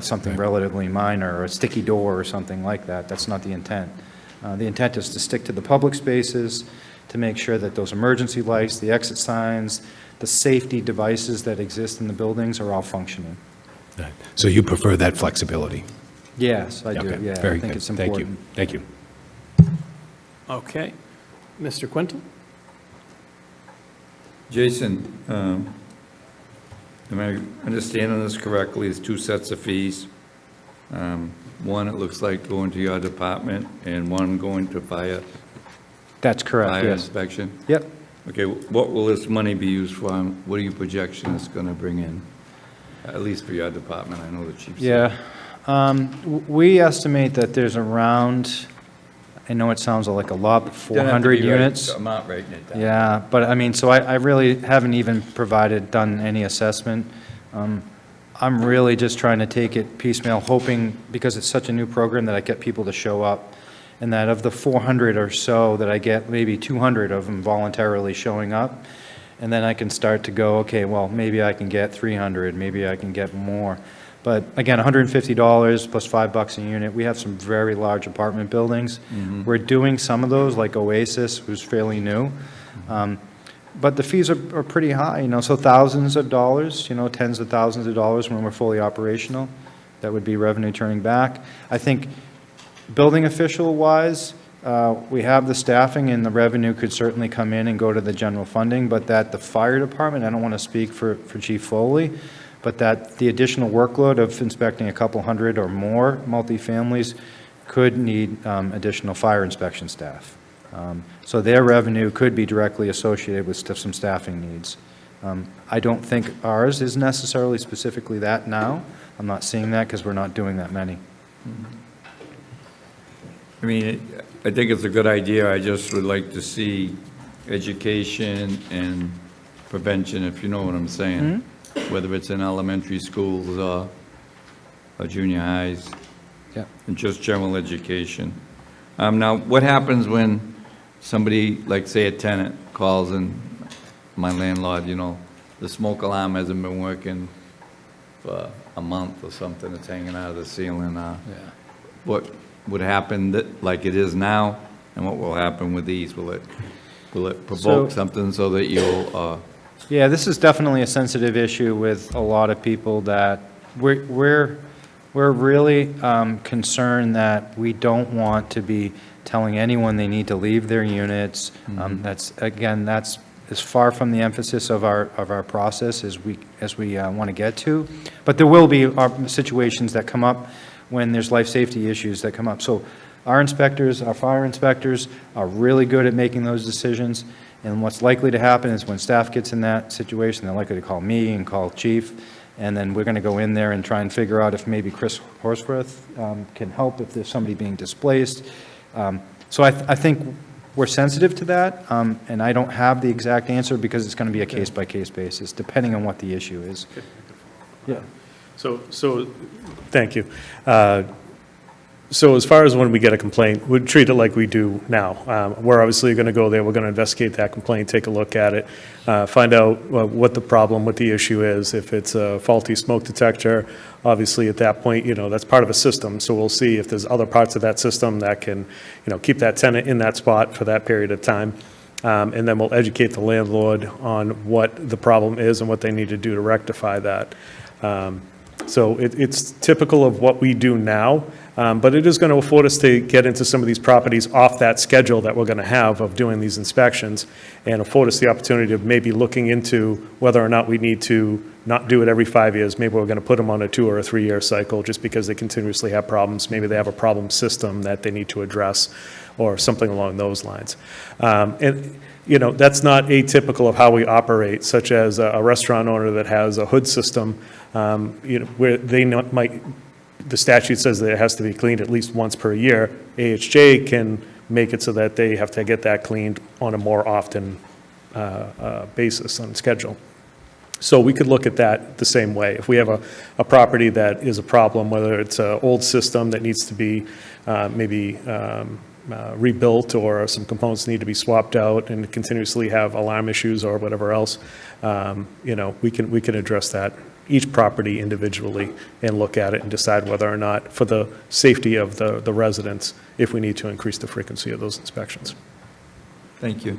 [SPEAKER 15] something relatively minor, or a sticky door or something like that. That's not the intent. The intent is to stick to the public spaces, to make sure that those emergency lights, the exit signs, the safety devices that exist in the buildings are all functioning.
[SPEAKER 11] So you prefer that flexibility?
[SPEAKER 15] Yes, I do,
[SPEAKER 11] Okay,
[SPEAKER 15] yeah.
[SPEAKER 11] very
[SPEAKER 15] I think
[SPEAKER 11] good.
[SPEAKER 15] it's important.
[SPEAKER 11] Thank you.
[SPEAKER 1] Okay. Mr. Quintal?
[SPEAKER 16] Jason, am I understanding this correctly? It's 2 sets of fees. One, it looks like going to your department, and one going to fire
[SPEAKER 15] That's correct, yes.
[SPEAKER 16] inspection?
[SPEAKER 15] Yep.
[SPEAKER 16] Okay, what will this money be used for? And what are your projections it's going to bring in? At least for your department, I know the chief said.
[SPEAKER 15] Yeah. We estimate that there's around, I know it sounds like a lot, but 400 units.
[SPEAKER 16] I'm not writing it down.
[SPEAKER 15] Yeah, but I mean, so I really haven't even done any assessment. I'm really just trying to take it piecemeal, hoping, because it's such a new program, that I get people to show up. And that of the 400 or so, that I get maybe 200 of them voluntarily showing up. And then I can start to go, okay, well, maybe I can get 300, maybe I can get more. But again, $150 plus $5 a unit. We have some very large apartment buildings. We're doing some of those, like Oasis, who's fairly new. But the fees are pretty high, so thousands of dollars, tens of thousands of dollars when we're fully operational. That would be revenue turning back. I think building official-wise, we have the staffing, and the revenue could certainly come in and go to the general funding, but that the fire department, I don't want to speak for Chief Foley, but that the additional workload of inspecting a couple hundred or more multifamilies could need additional fire inspection staff. So their revenue could be directly associated with some staffing needs. I don't think ours is necessarily specifically that now. I'm not seeing that because we're not doing that many.
[SPEAKER 16] I mean, I think it's a good idea. I just would like to see education and prevention, if you know what I'm saying, whether it's in elementary schools or junior highs, and just general education. Now, what happens when somebody, like say a tenant, calls and my landlord, the smoke alarm hasn't been working for a month or something, it's hanging out of the ceiling. What would happen like it is now, and what will happen with these? Will it provoke something so that you'll...
[SPEAKER 15] Yeah, this is definitely a sensitive issue with a lot of people, that we're really concerned that we don't want to be telling anyone they need to leave their units. That's as far from the emphasis of our process as we want to get to. But there will be situations that come up when there's life safety issues that come up. So our inspectors, our fire inspectors, are really good at making those decisions. And what's likely to happen is when staff gets in that situation, they're likely to call me and call chief, and then we're going to go in there and try and figure out if maybe Chris Horsworth can help if there's somebody being displaced. So I think we're sensitive to that, and I don't have the exact answer because it's going to be a case-by-case basis, depending on what the issue is. Yeah.
[SPEAKER 2] So, thank you. So as far as when we get a complaint, we'd treat it like we do now. We're obviously going to go there, we're going to investigate that complaint, take a look at it, find out what the problem, what the issue is. If it's a faulty smoke detector, obviously at that point, that's part of a system. So we'll see if there's other parts of that system that can, keep that tenant in that spot for that period of time. And then we'll educate the landlord on what the problem is and what they need to do to rectify that. So it's typical of what we do now. But it is going to afford us to get into some of these properties off that schedule that we're going to have of doing these inspections, and afford us the opportunity of maybe looking into whether or not we need to not do it every 5 years. Maybe we're going to put them on a 2 or a 3 year cycle just because they continuously have problems. Maybe they have a problem system that they need to address, or something along those lines. And, you know, that's not atypical of how we operate, such as a restaurant owner that has a hood system, you know, where they might, the statute says that it has to be cleaned at least once per year. AHJ can make it so that they have to get that cleaned on a more often basis on schedule. So we could look at that the same way. If we have a property that is a problem, whether it's an old system that needs to be maybe rebuilt, or some components need to be swapped out and continuously have alarm issues or whatever else, you know, we can address that, each property individually, and look at it and decide whether or not, for the safety of the residents, if we need to increase the frequency of those inspections.
[SPEAKER 16] Thank you.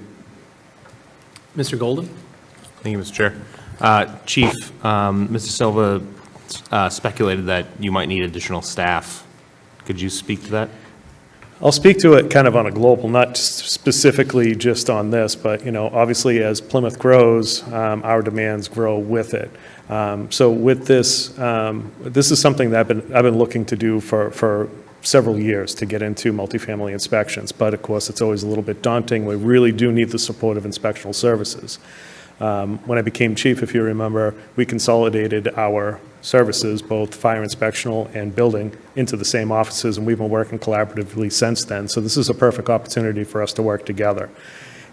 [SPEAKER 1] Mr. Golden?
[SPEAKER 8] Thank you, Mr. Chair. Chief, Mr. Silva speculated that you might need additional staff. Could you speak to that?
[SPEAKER 2] I'll speak to it kind of on a global, not specifically just on this, but, you know, obviously as Plymouth grows, our demands grow with it. So with this, this is something that I've been looking to do for several years, to get into multifamily inspections. But of course, it's always a little bit daunting. We really do need the support of inspectional services. When I became chief, if you remember, we consolidated our services, both fire inspectional and building, into the same offices, and we've been working collaboratively since then. So this is a perfect opportunity for us to work together.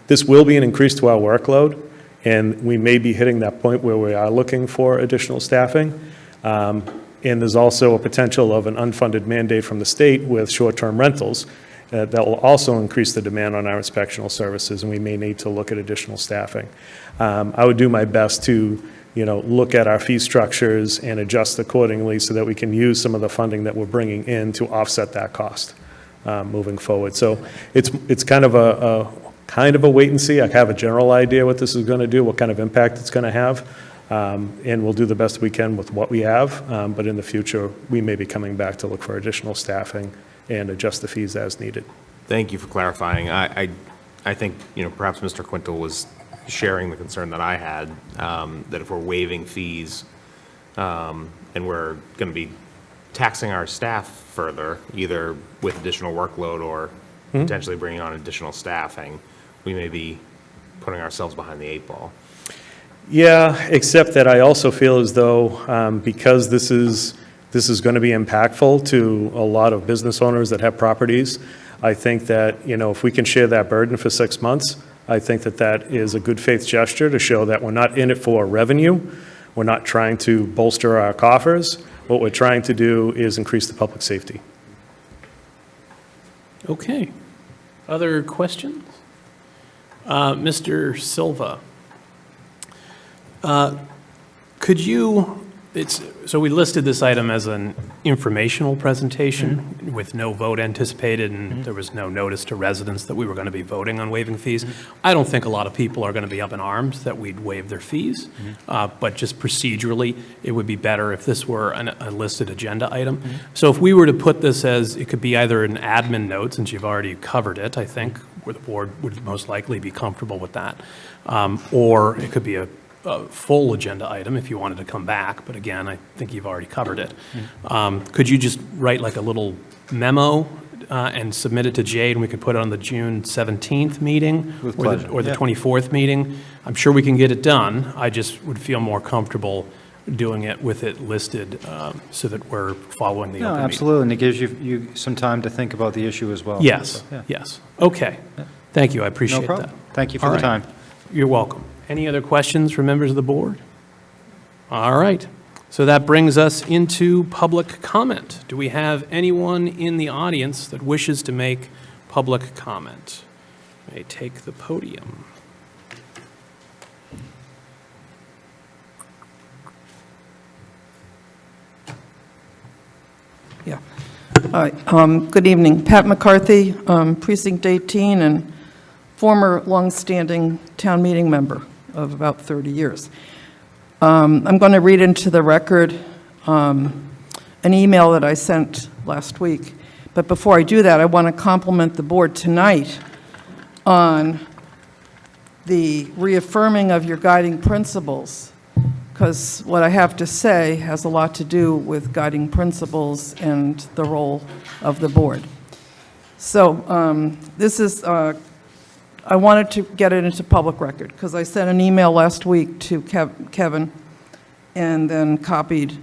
[SPEAKER 2] This will be an increase to our workload, and we may be hitting that point where we are looking for additional staffing. And there's also a potential of an unfunded mandate from the state with short-term rentals that will also increase the demand on our inspectional services, and we may need to look at additional staffing. I would do my best to, you know, look at our fee structures and adjust accordingly so that we can use some of the funding that we're bringing in to offset that cost moving forward. So it's kind of a wait and see. I have a general idea what this is going to do, what kind of impact it's going to have, and we'll do the best we can with what we have. But in the future, we may be coming back to look for additional staffing and adjust the fees as needed.
[SPEAKER 8] Thank you for clarifying. I think, you know, perhaps Mr. Quintal was sharing the concern that I had, that if we're waiving fees and we're going to be taxing our staff further, either with additional workload or potentially bringing on additional staffing, we may be putting ourselves behind the 8 ball.
[SPEAKER 2] Yeah, except that I also feel as though because this is going to be impactful to a lot of business owners that have properties, I think that, you know, if we can share that burden for 6 months, I think that that is a good faith gesture to show that we're not in it for revenue. We're not trying to bolster our coffers. What we're trying to do is increase the public safety.
[SPEAKER 1] Okay. Other questions? Mr. Silva, could you, so we listed this item as an informational presentation with no vote anticipated, and there was no notice to residents that we were going to be voting on waiving fees. I don't think a lot of people are going to be up in arms that we'd waive their fees, but just procedurally, it would be better if this were a listed agenda item. So if we were to put this as, it could be either an admin note, since you've already covered it, I think, where the board would most likely be comfortable with that, or it could be a full agenda item if you wanted to come back, but again, I think you've already covered it. Could you just write like a little memo and submit it to Jade, and we could put it on the June 17th meeting or the 24th meeting? I'm sure we can get it done. I just would feel more comfortable doing it with it listed so that we're following the open meeting.
[SPEAKER 15] Absolutely, and it gives you some time to think about the issue as well.
[SPEAKER 1] Yes,
[SPEAKER 15] So, yeah.
[SPEAKER 1] yes. Okay. Thank you, I appreciate
[SPEAKER 15] No problem.
[SPEAKER 1] that.
[SPEAKER 15] Thank you for
[SPEAKER 1] All
[SPEAKER 15] the
[SPEAKER 1] right.
[SPEAKER 15] time.
[SPEAKER 1] You're welcome. Any other questions from members of the board? All right. So that brings us into public comment. Do we have anyone in the audience that wishes to make public comment? May take the podium.
[SPEAKER 17] Yeah. Hi. Good evening. Pat McCarthy, Precinct 18, and former longstanding town meeting member of about 30 years. I'm going to read into the record an email that I sent last week. But before I do that, I want to compliment the board tonight on the reaffirming of your guiding principles, because what I have to say has a lot to do with guiding principles and the role of the board. So this is, I wanted to get it into public record, because I sent an email last week to Kevin, and then copied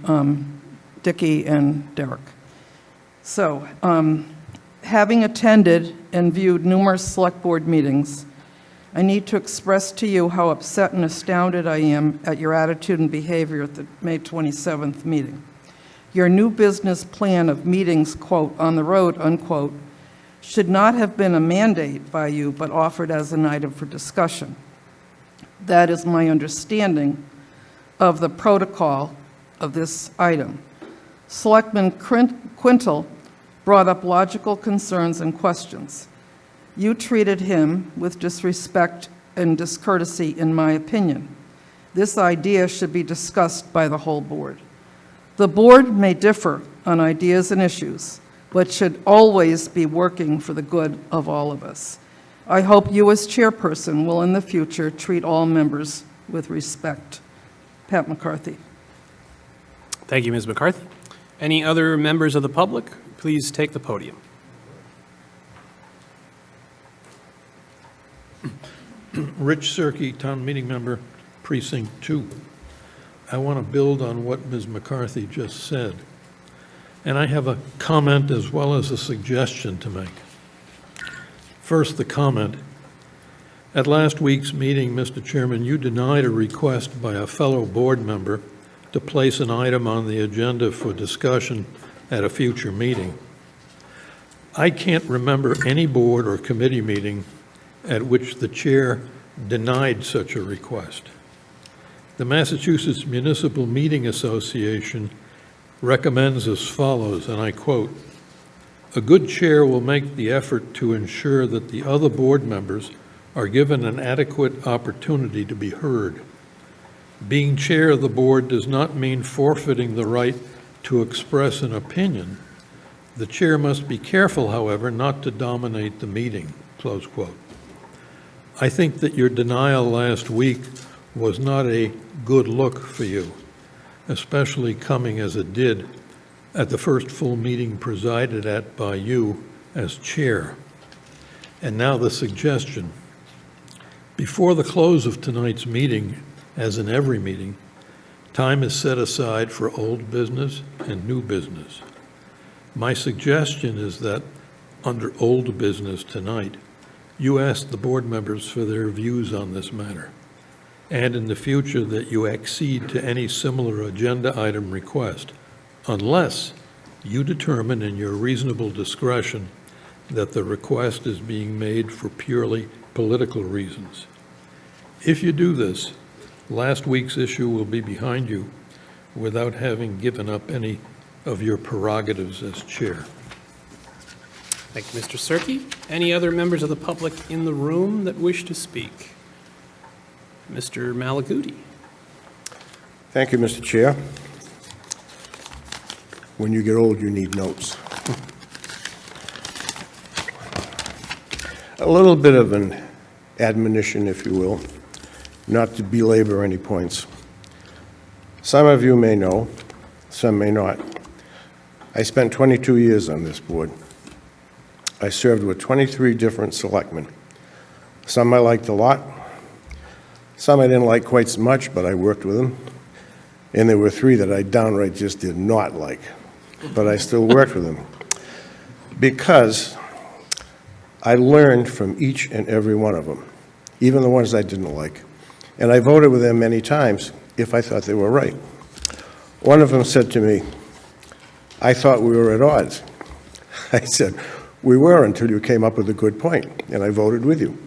[SPEAKER 17] Dickie and Derek. So, having attended and viewed numerous select board meetings, I need to express to you how upset and astounded I am at your attitude and behavior at the May 27th meeting. Your new business plan of meetings, quote, on the road, unquote, should not have been a mandate by you, but offered as an item for discussion. That is my understanding of the protocol of this item. Selectman Quintal brought up logical concerns and questions. You treated him with disrespect and discourtesy, in my opinion. This idea should be discussed by the whole board. The board may differ on ideas and issues, but should always be working for the good of all of us. I hope you as chairperson will in the future treat all members with respect. Pat McCarthy.
[SPEAKER 1] Thank you, Ms. McCarthy. Any other members of the public, please take the podium.
[SPEAKER 18] Rich Cirque, Town Meeting Member, Precinct 2. I want to build on what Ms. McCarthy just said. And I have a comment as well as a suggestion to make. First, the comment. At last week's meeting, Mr. Chairman, you denied a request by a fellow board member to place an item on the agenda for discussion at a future meeting. I can't remember any board or committee meeting at which the chair denied such a request. The Massachusetts Municipal Meeting Association recommends as follows, and I quote, "A good chair will make the effort to ensure that the other board members are given an adequate opportunity to be heard. Being chair of the board does not mean forfeiting the right to express an opinion. The chair must be careful, however, not to dominate the meeting," close quote. I think that your denial last week was not a good look for you, especially coming as it did at the first full meeting presided at by you as chair. And now the suggestion. Before the close of tonight's meeting, as in every meeting, time is set aside for old business and new business. My suggestion is that under old business tonight, you ask the board members for their views on this matter, and in the future that you accede to any similar agenda item request, unless you determine in your reasonable discretion that the request is being made for purely political reasons. If you do this, last week's issue will be behind you without having given up any of your prerogatives as chair.
[SPEAKER 1] Thank you, Mr. Cirque. Any other members of the public in the room that wish to speak? Mr. Malaguti.
[SPEAKER 19] Thank you, Mr. Chair. When you get old, you need notes. A little bit of an admonition, if you will, not to belabor any points. Some of you may know, some may not. I spent 22 years on this board. I served with 23 different selectmen. Some I liked a lot, some I didn't like quite so much, but I worked with them. And there were 3 that I downright just did not like, but I still worked with them. Because I learned from each and every one of them, even the ones I didn't like. And I voted with them many times if I thought they were right. One of them said to me, "I thought we were at odds." I said, "We were until you came up with a good point, and I voted with you."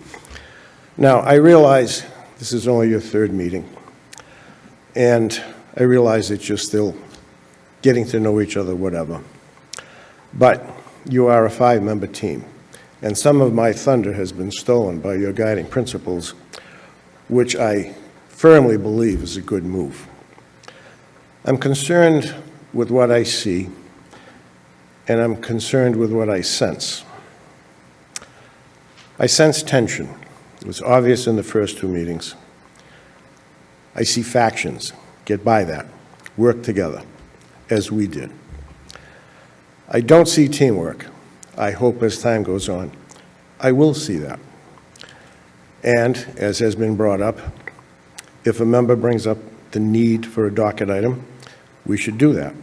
[SPEAKER 19] Now, I realize this is only your 3rd meeting, and I realize that you're still getting to know each other, whatever. But you are a 5-member team, and some of my thunder has been stolen by your guiding principles, which I firmly believe is a good move. I'm concerned with what I see, and I'm concerned with what I sense. I sense tension. It was obvious in the first two meetings. I see factions get by that, work together, as we did. I don't see teamwork. I hope as time goes on, I will see that. And, as has been brought up, if a member brings up the need for a docket item, we should do that.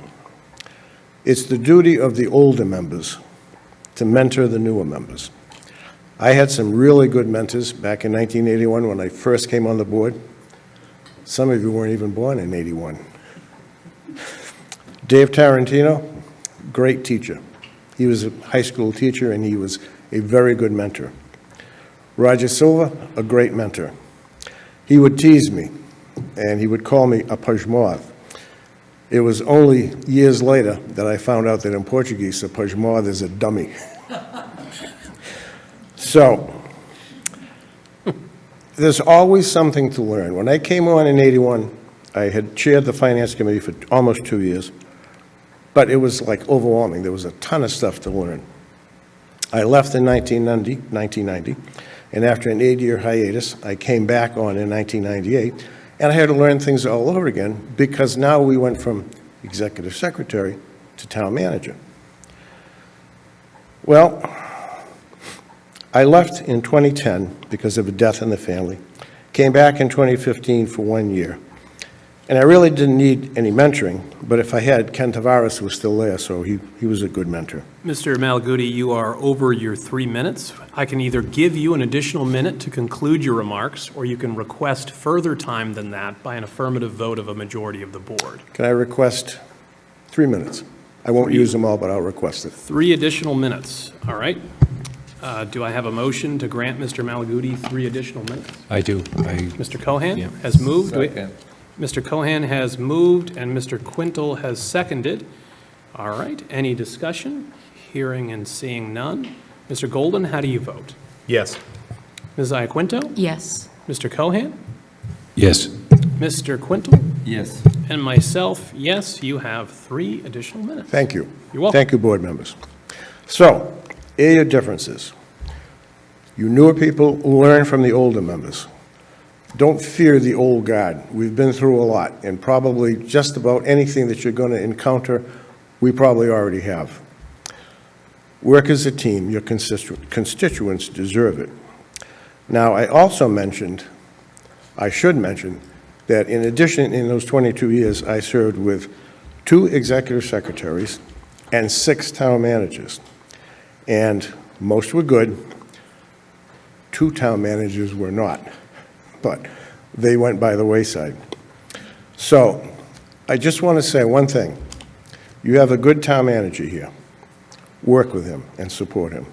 [SPEAKER 19] It's the duty of the older members to mentor the newer members. I had some really good mentors back in 1981 when I first came on the board. Some of you weren't even born in '81. Dave Tarantino, great teacher. He was a high school teacher, and he was a very good mentor. Roger Silva, a great mentor. He would tease me, and he would call me a pajmoth. It was only years later that I found out that in Portuguese, a pajmoth is a dummy. So, there's always something to learn. When I came on in '81, I had chaired the Finance Committee for almost 2 years, but it was like overwhelming. There was a ton of stuff to learn. I left in 1990, and after an 8-year hiatus, I came back on in 1998, and I had to learn things all over again because now we went from executive secretary to town manager. Well, I left in 2010 because of a death in the family, came back in 2015 for 1 year, and I really didn't need any mentoring, but if I had, Ken Tavares was still there, so he was a good mentor.
[SPEAKER 1] Mr. Malaguti, you are over your 3 minutes. I can either give you an additional minute to conclude your remarks, or you can request further time than that by an affirmative vote of a majority of the board.
[SPEAKER 19] Can I request 3 minutes? I won't use them all, but I'll request it.
[SPEAKER 1] 3 additional minutes, all right? Do I have a motion to grant Mr. Malaguti 3 additional minutes?
[SPEAKER 11] I do.
[SPEAKER 1] Mr. Cohan
[SPEAKER 11] Yeah.
[SPEAKER 1] has moved.
[SPEAKER 16] Second.
[SPEAKER 1] Mr. Cohan has moved, and Mr. Quintal has seconded. All right, any discussion? Hearing and seeing none. Mr. Golden, how do you vote?
[SPEAKER 8] Yes.
[SPEAKER 1] Ms. Iaquinto?
[SPEAKER 9] Yes.
[SPEAKER 1] Mr. Cohan?
[SPEAKER 11] Yes.
[SPEAKER 1] Mr. Quintal?
[SPEAKER 16] Yes.
[SPEAKER 1] And myself, yes, you have 3 additional minutes.
[SPEAKER 19] Thank you.
[SPEAKER 1] You're welcome.
[SPEAKER 19] Thank you, board members. So, area differences. You newer people learn from the older members. Don't fear the old guard. We've been through a lot, and probably just about anything that you're going to encounter, we probably already have. Work as a team. Your constituents deserve it. Now, I also mentioned, I should mention, that in addition, in those 22 years, I served with 2 executive secretaries and 6 town managers. And most were good. 2 town managers were not, but they went by the wayside. So I just want to say one thing. You have a good town manager here. Work with him and support him.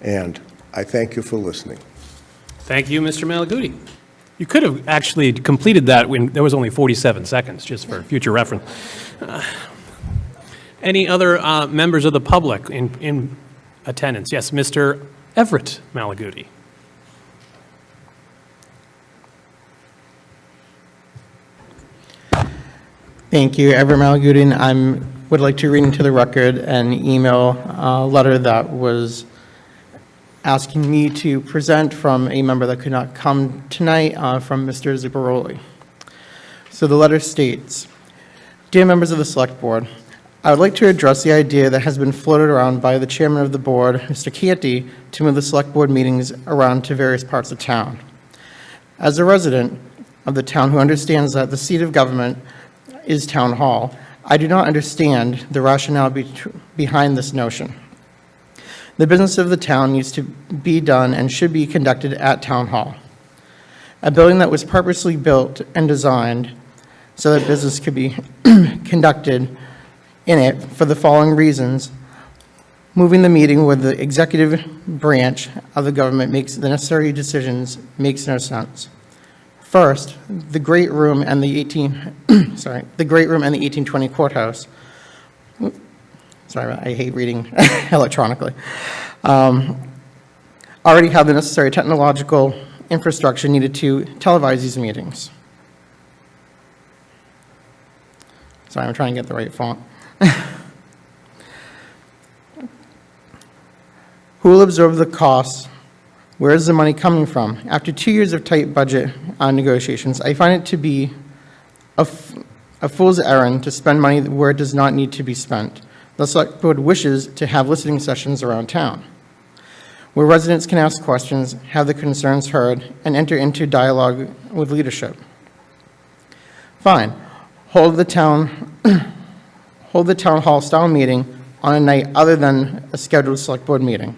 [SPEAKER 19] And I thank you for listening.
[SPEAKER 1] Thank you, Mr. Malaguti. You could have actually completed that when there was only 47 seconds, just for future reference. Any other members of the public in attendance? Yes, Mr. Everett Malaguti.
[SPEAKER 14] Thank you, Everett Malaguti. I would like to read into the record an email letter that was asking me to present from a member that could not come tonight from Mr. Zubaroli. So the letter states, "Dear members of the Select Board, I would like to address the idea that has been floated around by the chairman of the board, Mr. Canty, to move the Select Board meetings around to various parts of town. As a resident of the town who understands that the seat of government is Town Hall, I do not understand the rationale behind this notion. The business of the town needs to be done and should be conducted at Town Hall. A building that was purposely built and designed so that business could be conducted in it for the following reasons. Moving the meeting with the executive branch of the government makes the necessary decisions makes no sense. First, the great room and the 1820 courthouse. Sorry, I hate reading electronically. Already have the necessary technological infrastructure needed to televise these meetings. Sorry, I'm trying to get the right font. Who will absorb the costs? Where is the money coming from? After 2 years of tight budget negotiations, I find it to be a fool's errand to spend money where it does not need to be spent. The Select Board wishes to have listening sessions around town, where residents can ask questions, have their concerns heard, and enter into dialogue with leadership. Fine, hold the town hall style meeting on a night other than a scheduled Select Board meeting.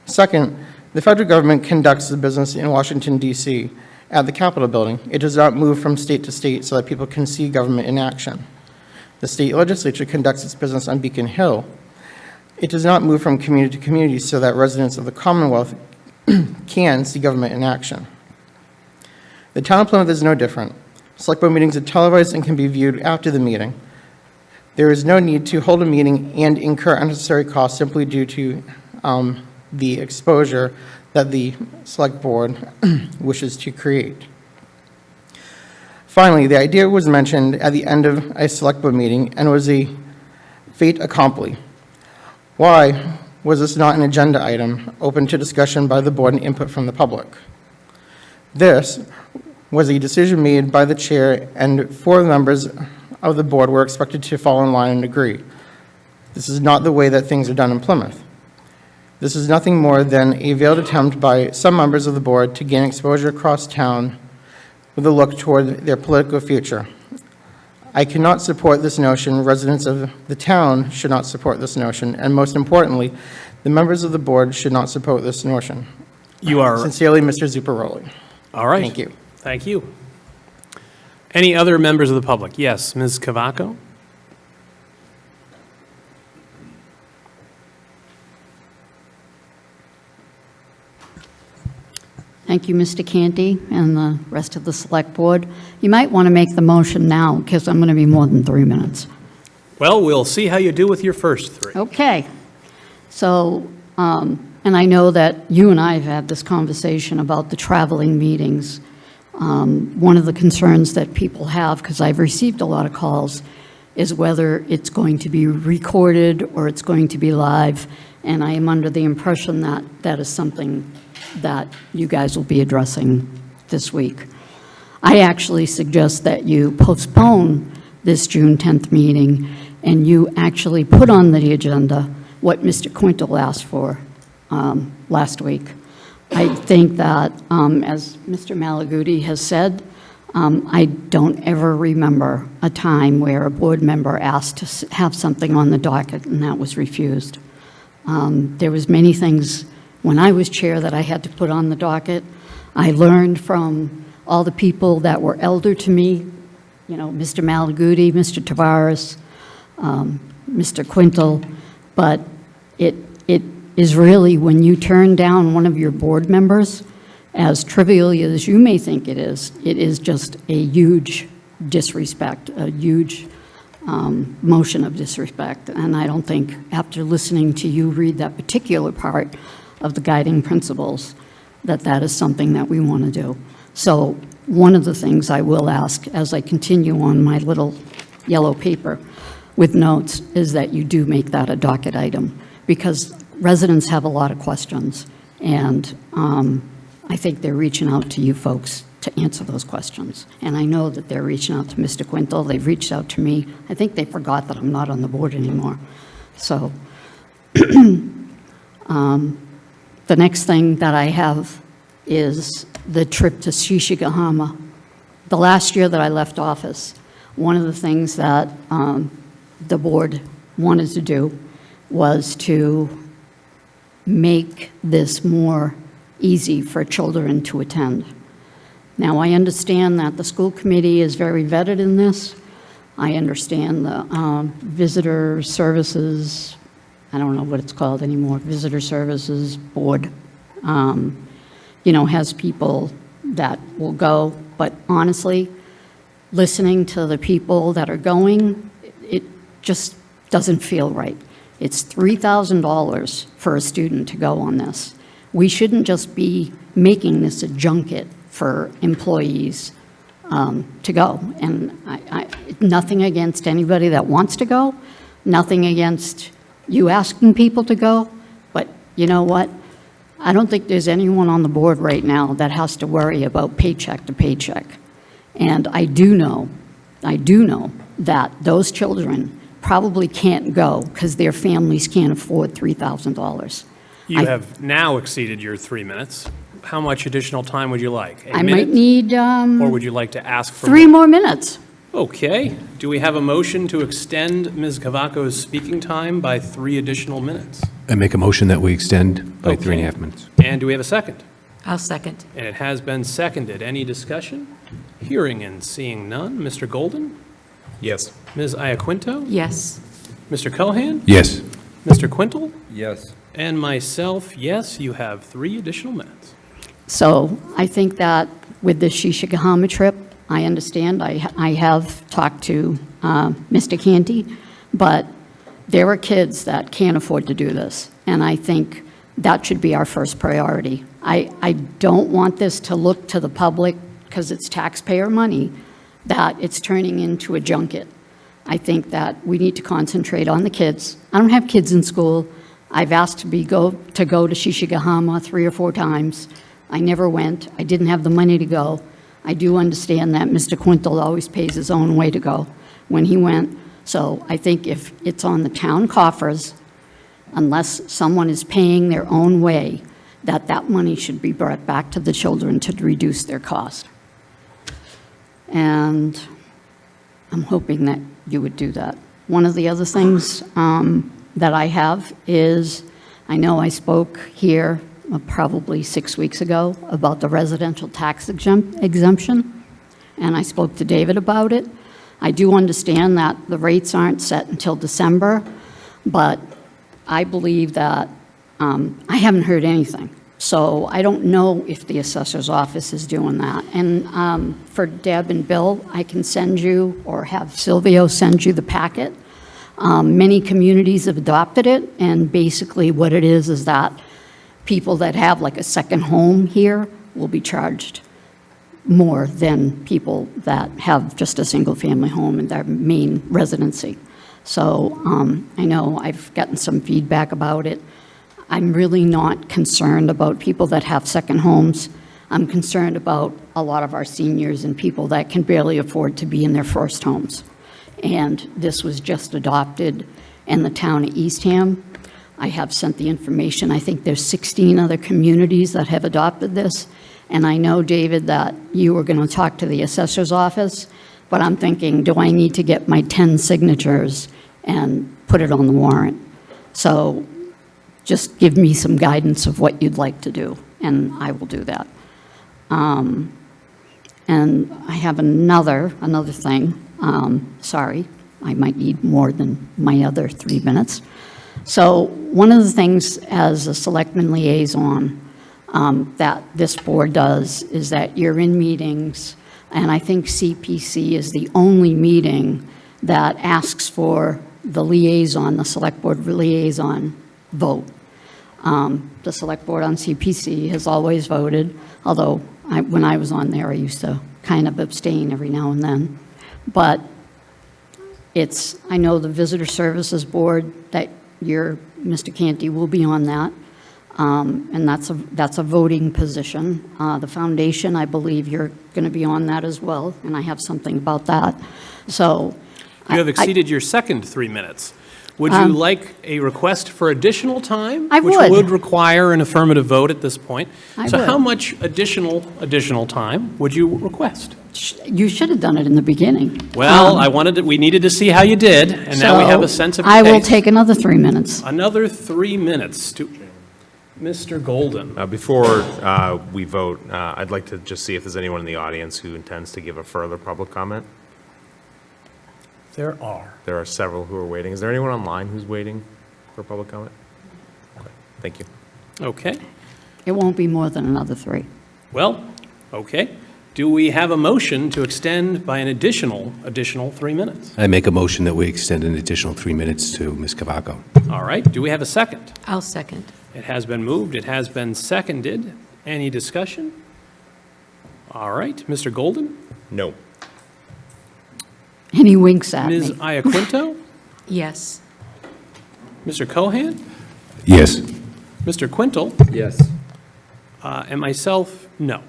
[SPEAKER 14] Second, the federal government conducts the business in Washington, D.C. at the Capitol building. It does not move from state to state so that people can see government in action. The state legislature conducts its business on Beacon Hill. It does not move from community to community so that residents of the Commonwealth can see government in action. The town of Plymouth is no different. Select Board meetings are televised and can be viewed after the meeting. There is no need to hold a meeting and incur unnecessary costs simply due to the exposure that the Select Board wishes to create. Finally, the idea was mentioned at the end of a Select Board meeting and was a fait accompli. Why was this not an agenda item open to discussion by the board and input from the public? This was a decision made by the chair, and 4 members of the board were expected to fall in line and agree. This is not the way that things are done in Plymouth. This is nothing more than a veiled attempt by some members of the board to gain exposure across town with a look toward their political future. I cannot support this notion. Residents of the town should not support this notion, and most importantly, the members of the board should not support this notion.
[SPEAKER 1] You are...
[SPEAKER 14] Sincerely, Mr. Zuccarelli.
[SPEAKER 1] All right.
[SPEAKER 14] Thank you.
[SPEAKER 1] Thank you. Any other members of the public? Yes, Ms. Cavaco?
[SPEAKER 20] Thank you, Mr. Canty, and the rest of the Select Board. You might want to make the motion now, because I'm going to be more than 3 minutes.
[SPEAKER 1] Well, we'll see how you do with your first 3.
[SPEAKER 20] Okay. So, and I know that you and I have had this conversation about the traveling meetings. One of the concerns that people have, because I've received a lot of calls, is whether it's going to be recorded or it's going to be live, and I am under the impression that that is something that you guys will be addressing this week. I actually suggest that you postpone this June 10th meeting and you actually put on the agenda what Mr. Quintal asked for last week. I think that, as Mr. Malaguti has said, I don't ever remember a time where a board member asked to have something on the docket and that was refused. There was many things when I was chair that I had to put on the docket. I learned from all the people that were elder to me, you know, Mr. Malaguti, Mr. Tavares, Mr. Quintal, but it is really when you turn down one of your board members, as trivial as you may think it is just a huge disrespect, a huge motion of disrespect. And I don't think, after listening to you read that particular part of the guiding principles, that that is something that we want to do. So one of the things I will ask as I continue on my little yellow paper with notes is that you do make that a docket item, because residents have a lot of questions, and I think they're reaching out to you folks to answer those questions. And I know that they're reaching out to Mr. Quintal. They've reached out to me. I think they forgot that I'm not on the board anymore. So the next thing that I have is the trip to Shishigahama. The last year that I left office, one of the things that the board wanted to do was to make this more easy for children to attend. Now, I understand that the school committee is very vetted in this. I understand the visitor services, I don't know what it's called anymore, visitor services board, you know, has people that will go. But honestly, listening to the people that are going, it just doesn't feel right. It's $3,000 for a student to go on this. We shouldn't just be making this a junket for employees to go. And nothing against anybody that wants to go, nothing against you asking people to go, but you know what? I don't think there's anyone on the board right now that has to worry about paycheck to paycheck. And I do know that those children probably can't go because their families can't afford $3,000.
[SPEAKER 1] You have now exceeded your 3 minutes. How much additional time would you like? A
[SPEAKER 20] I
[SPEAKER 1] minute?
[SPEAKER 20] might need
[SPEAKER 1] Or would you like to ask for
[SPEAKER 20] 3 more minutes.
[SPEAKER 1] Okay. Do we have a motion to extend Ms. Cavaco's speaking time by 3 additional minutes?
[SPEAKER 11] I make a motion that we extend by
[SPEAKER 1] Okay.
[SPEAKER 11] 3.5 minutes.
[SPEAKER 1] And do we have a second?
[SPEAKER 9] I'll second.
[SPEAKER 1] And it has been seconded. Any discussion? Hearing and seeing none. Mr. Golden?
[SPEAKER 8] Yes.
[SPEAKER 1] Ms. Iaquinto?
[SPEAKER 9] Yes.
[SPEAKER 1] Mr. Cohan?
[SPEAKER 11] Yes.
[SPEAKER 1] Mr. Quintal?
[SPEAKER 16] Yes.
[SPEAKER 1] And myself, yes, you have 3 additional minutes.
[SPEAKER 20] So I think that with the Shishigahama trip, I understand, I have talked to Mr. Canty, but there are kids that can't afford to do this, and I think that should be our first priority. I don't want this to look to the public, because it's taxpayer money, that it's turning into a junket. I think that we need to concentrate on the kids. I don't have kids in school. I've asked to go to Shishigahama 3 or 4 times. I never went. I didn't have the money to go. I do understand that Mr. Quintal always pays his own way to go when he went. So I think if it's on the town coffers, unless someone is paying their own way, that money should be brought back to the children to reduce their cost. And I'm hoping that you would do that. One of the other things that I have is, I know I spoke here probably 6 weeks ago about the residential tax exemption, and I spoke to David about it. I do understand that the rates aren't set until December, but I believe that I haven't heard anything. So I don't know if the assessor's office is doing that. And for Deb and Bill, I can send you, or have Silvio send you the packet. Many communities have adopted it, and basically what it is that people that have like a second home here will be charged more than people that have just a single-family home in their main residency. So I know I've gotten some feedback about it. I'm really not concerned about people that have second homes. I'm concerned about a lot of our seniors and people that can barely afford to be in their first homes. And this was just adopted in the town of Eastham. I have sent the information. I think there's 16 other communities that have adopted this. And I know, David, that you were going to talk to the assessor's office, but I'm thinking, do I need to get my 10 signatures and put it on the warrant? So just give me some guidance of what you'd like to do, and I will do that. And I have another thing. Sorry, I might need more than my other 3 minutes. So one of the things as a selectman liaison that this board does is that you're in meetings, and I think CPC is the only meeting that asks for the liaison, the select board liaison vote. The select board on CPC has always voted, although when I was on there, I used to kind of abstain every now and then. But I know the Visitor Services Board, that Mr. Canty will be on that, and that's a voting position. The foundation, I believe you're going to be on that as well, and I have something about that. So
[SPEAKER 1] You have exceeded your second 3 minutes. Would you like a request for additional time?
[SPEAKER 20] I would.
[SPEAKER 1] Which would require an affirmative vote at this point.
[SPEAKER 20] I
[SPEAKER 1] So
[SPEAKER 20] would.
[SPEAKER 1] how much additional time would you request?
[SPEAKER 20] You should have done it in the beginning.
[SPEAKER 1] Well, we needed to see how you did, and now we have a sense of your
[SPEAKER 20] I will
[SPEAKER 1] taste.
[SPEAKER 20] take another 3 minutes.
[SPEAKER 1] Another 3 minutes to Mr. Golden.
[SPEAKER 8] Before we vote, I'd like to just see if there's anyone in the audience who intends to give a further public comment.
[SPEAKER 1] There are.
[SPEAKER 8] There are several who are waiting. Is there anyone online who's waiting for public comment? Okay, thank you.
[SPEAKER 1] Okay.
[SPEAKER 20] It won't be more than another 3.
[SPEAKER 1] Well, okay. Do we have a motion to extend by an additional 3 minutes?
[SPEAKER 11] I make a motion that we extend an additional 3 minutes to Ms. Cavaco.
[SPEAKER 1] All right. Do we have a second?
[SPEAKER 9] I'll second.
[SPEAKER 1] It has been moved. It has been seconded. Any discussion? All right. Mr. Golden?
[SPEAKER 8] No.
[SPEAKER 20] And he winks at
[SPEAKER 1] Ms.
[SPEAKER 20] me.
[SPEAKER 1] Iaquinto?
[SPEAKER 9] Yes.
[SPEAKER 1] Mr. Cohan?
[SPEAKER 11] Yes.
[SPEAKER 1] Mr. Quintal,
[SPEAKER 16] Yes.
[SPEAKER 1] and myself, no.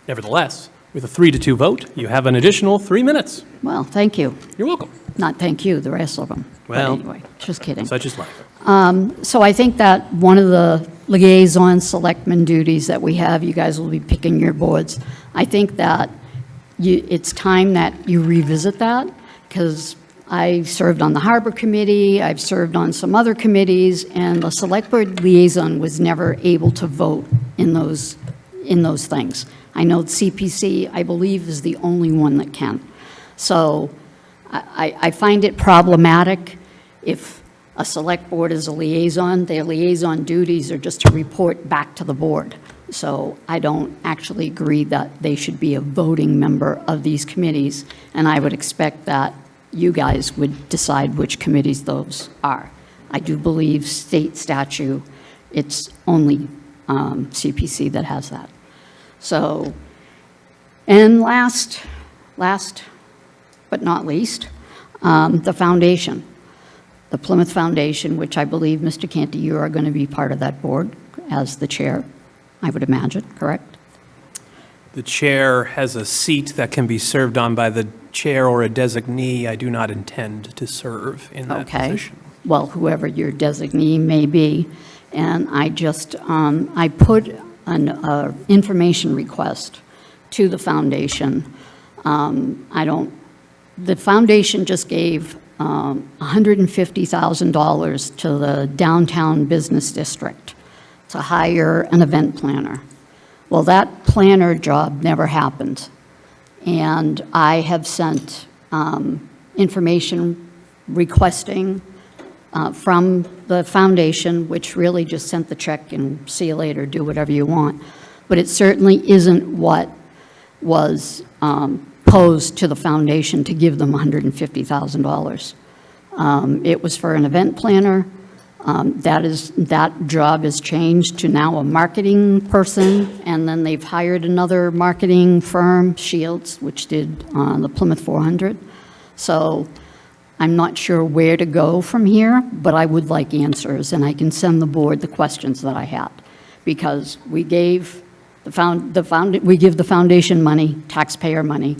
[SPEAKER 1] Nevertheless, with a 3-2 vote, you have an additional 3 minutes.
[SPEAKER 20] Well, thank you.
[SPEAKER 1] You're welcome.
[SPEAKER 20] Not thank you, the rest of them.
[SPEAKER 1] Well,
[SPEAKER 20] But anyway, just kidding.
[SPEAKER 1] Such is life.
[SPEAKER 20] So I think that one of the liaison selectman duties that we have, you guys will be picking your boards. I think that it's time that you revisit that, because I served on the Harbor Committee, I've served on some other committees, and the Select Board liaison was never able to vote in those things. I know CPC, I believe, is the only one that can. So I find it problematic if a Select Board is a liaison. Their liaison duties are just to report back to the board. So I don't actually agree that they should be a voting member of these committees, and I would expect that you guys would decide which committees those are. I do believe state statute, it's only CPC that has that. So, and last but not least, the foundation. The Plymouth Foundation, which I believe, Mr. Canty, you are going to be part of that board as the chair, I would imagine, correct?
[SPEAKER 1] The chair has a seat that can be served on by the chair or a designee. I do not intend to serve in that position.
[SPEAKER 20] Well, whoever your designee may be. And I just, I put an information request to the foundation. The foundation just gave $150,000 to the downtown business district to hire an event planner. Well, that planner job never happened. And I have sent information requesting from the foundation, which really just sent the check and see you later, do whatever you want. But it certainly isn't what was posed to the foundation to give them $150,000. It was for an event planner. That job has changed to now a marketing person, and then they've hired another marketing firm, Shields, which did the Plymouth 400. So I'm not sure where to go from here, but I would like answers, and I can send the board the questions that I had, because we gave we give the foundation money, taxpayer money.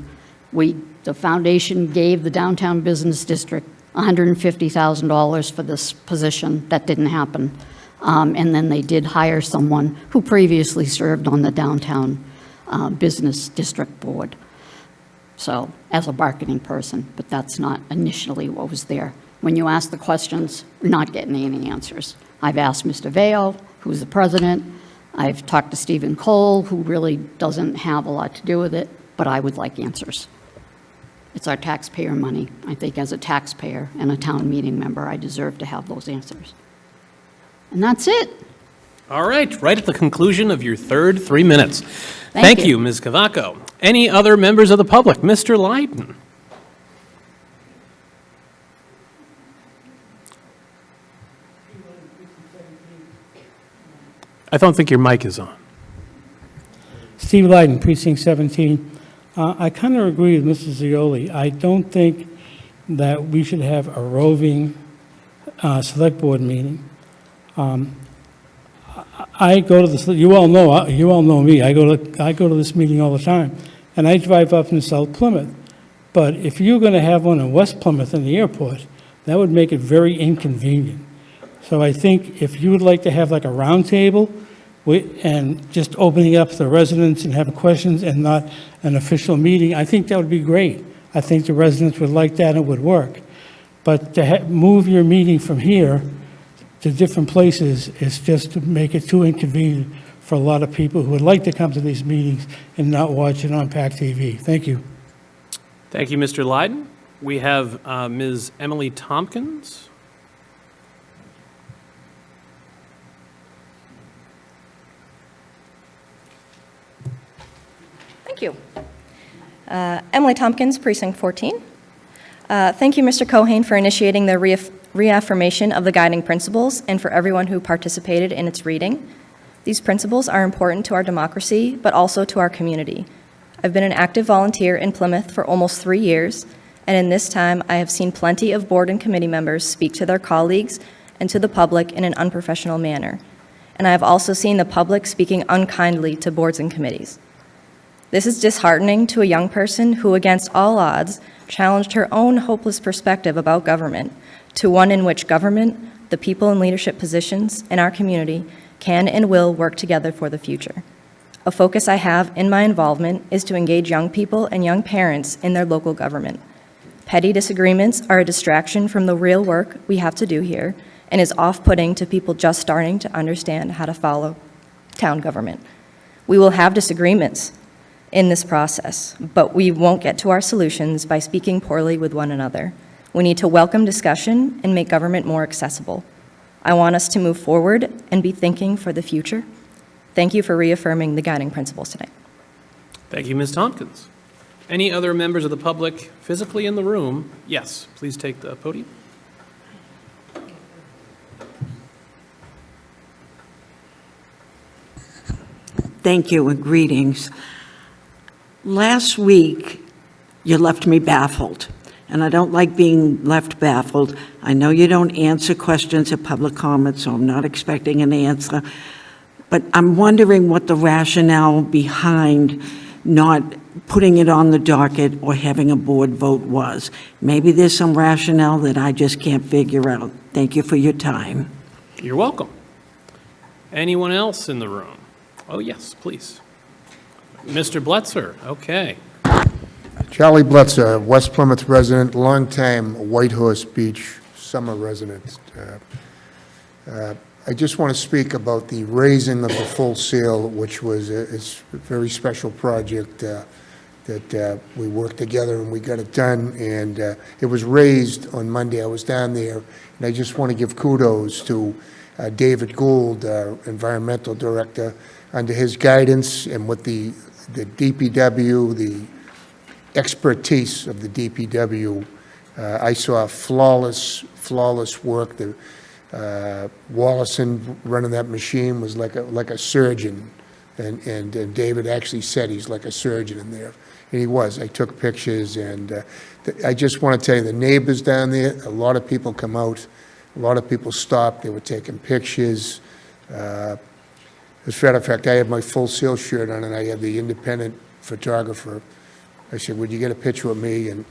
[SPEAKER 20] The foundation gave the downtown business district $150,000 for this position. That didn't happen. And then they did hire someone who previously served on the downtown business district board. So, as a marketing person, but that's not initially what was there. When you ask the questions, we're not getting any answers. I've asked Mr. Vale, who's the president. I've talked to Stephen Cole, who really doesn't have a lot to do with it, but I would like answers. It's our taxpayer money. I think as a taxpayer and a town meeting member, I deserve to have those answers. And that's it.
[SPEAKER 1] All right, right at the conclusion of your third 3 minutes.
[SPEAKER 20] Thank
[SPEAKER 1] Thank
[SPEAKER 20] you.
[SPEAKER 1] you, Ms. Cavaco. Any other members of the public? Mr. Lydon. I don't think your mic is on.
[SPEAKER 6] Steve Lydon, Precinct 17. I kind of agree with Mrs. Zioli. I don't think that we should have a roving select board meeting. I go to this, you all know me, I go to this meeting all the time, and I drive up in South Plymouth. But if you're going to have one in West Plymouth in the airport, that would make it very inconvenient. So I think if you would like to have like a round table, and just opening up to the residents and have questions and not an official meeting, I think that would be great. I think the residents would like that and it would work. But to move your meeting from here to different places is just to make it too inconvenient for a lot of people who would like to come to these meetings and not watch it on PAC TV. Thank you.
[SPEAKER 1] Thank you, Mr. Lydon. We have Ms. Emily Tompkins.
[SPEAKER 21] Thank you. Emily Tompkins, Precinct 14. Thank you, Mr. Cohane, for initiating the reaffirmation of the guiding principles and for everyone who participated in its reading. These principles are important to our democracy, but also to our community. I've been an active volunteer in Plymouth for almost 3 years, and in this time, I have seen plenty of board and committee members speak to their colleagues and to the public in an unprofessional manner. and I have also seen the public speaking unkindly to boards and committees. This is disheartening to a young person who, against all odds, challenged her own hopeless perspective about government to one in which government, the people in leadership positions in our community, can and will work together for the future. A focus I have in my involvement is to engage young people and young parents in their local government. Petty disagreements are a distraction from the real work we have to do here and is off-putting to people just starting to understand how to follow town government. We will have disagreements in this process, but we won't get to our solutions by speaking poorly with one another. We need to welcome discussion and make government more accessible. I want us to move forward and be thinking for the future. Thank you for reaffirming the guiding principles tonight.
[SPEAKER 1] Thank you, Ms. Tompkins. Any other members of the public physically in the room? Yes, please take the podium.
[SPEAKER 3] Thank you and greetings. Last week, you left me baffled, and I don't like being left baffled. I know you don't answer questions at public comment, so I'm not expecting an answer. But I'm wondering what the rationale behind not putting it on the docket or having a board vote was. Maybe there's some rationale that I just can't figure out. Thank you for your time.
[SPEAKER 1] You're welcome. Anyone else in the room? Oh, yes, please. Mr. Bletzer, okay.
[SPEAKER 22] Charlie Bletzer, West Plymouth resident, longtime White Horse Beach summer resident. I just want to speak about the raising of the full sail, which was it's a very special project that we worked together and we got it done. And it was raised on Monday. I was down there, and I just want to give kudos to David Gould, our environmental director, under his guidance and with the DPW, the expertise of the DPW. I saw flawless work. Wallison running that machine was like a surgeon, and David actually said he's like a surgeon in there, and he was. I took pictures, and I just want to tell you, the neighbors down there, a lot of people come out, a lot of people stopped, they were taking pictures. As a matter of fact, I had my Full Sail shirt on, and I had the independent photographer. I said, would you get a picture of me? And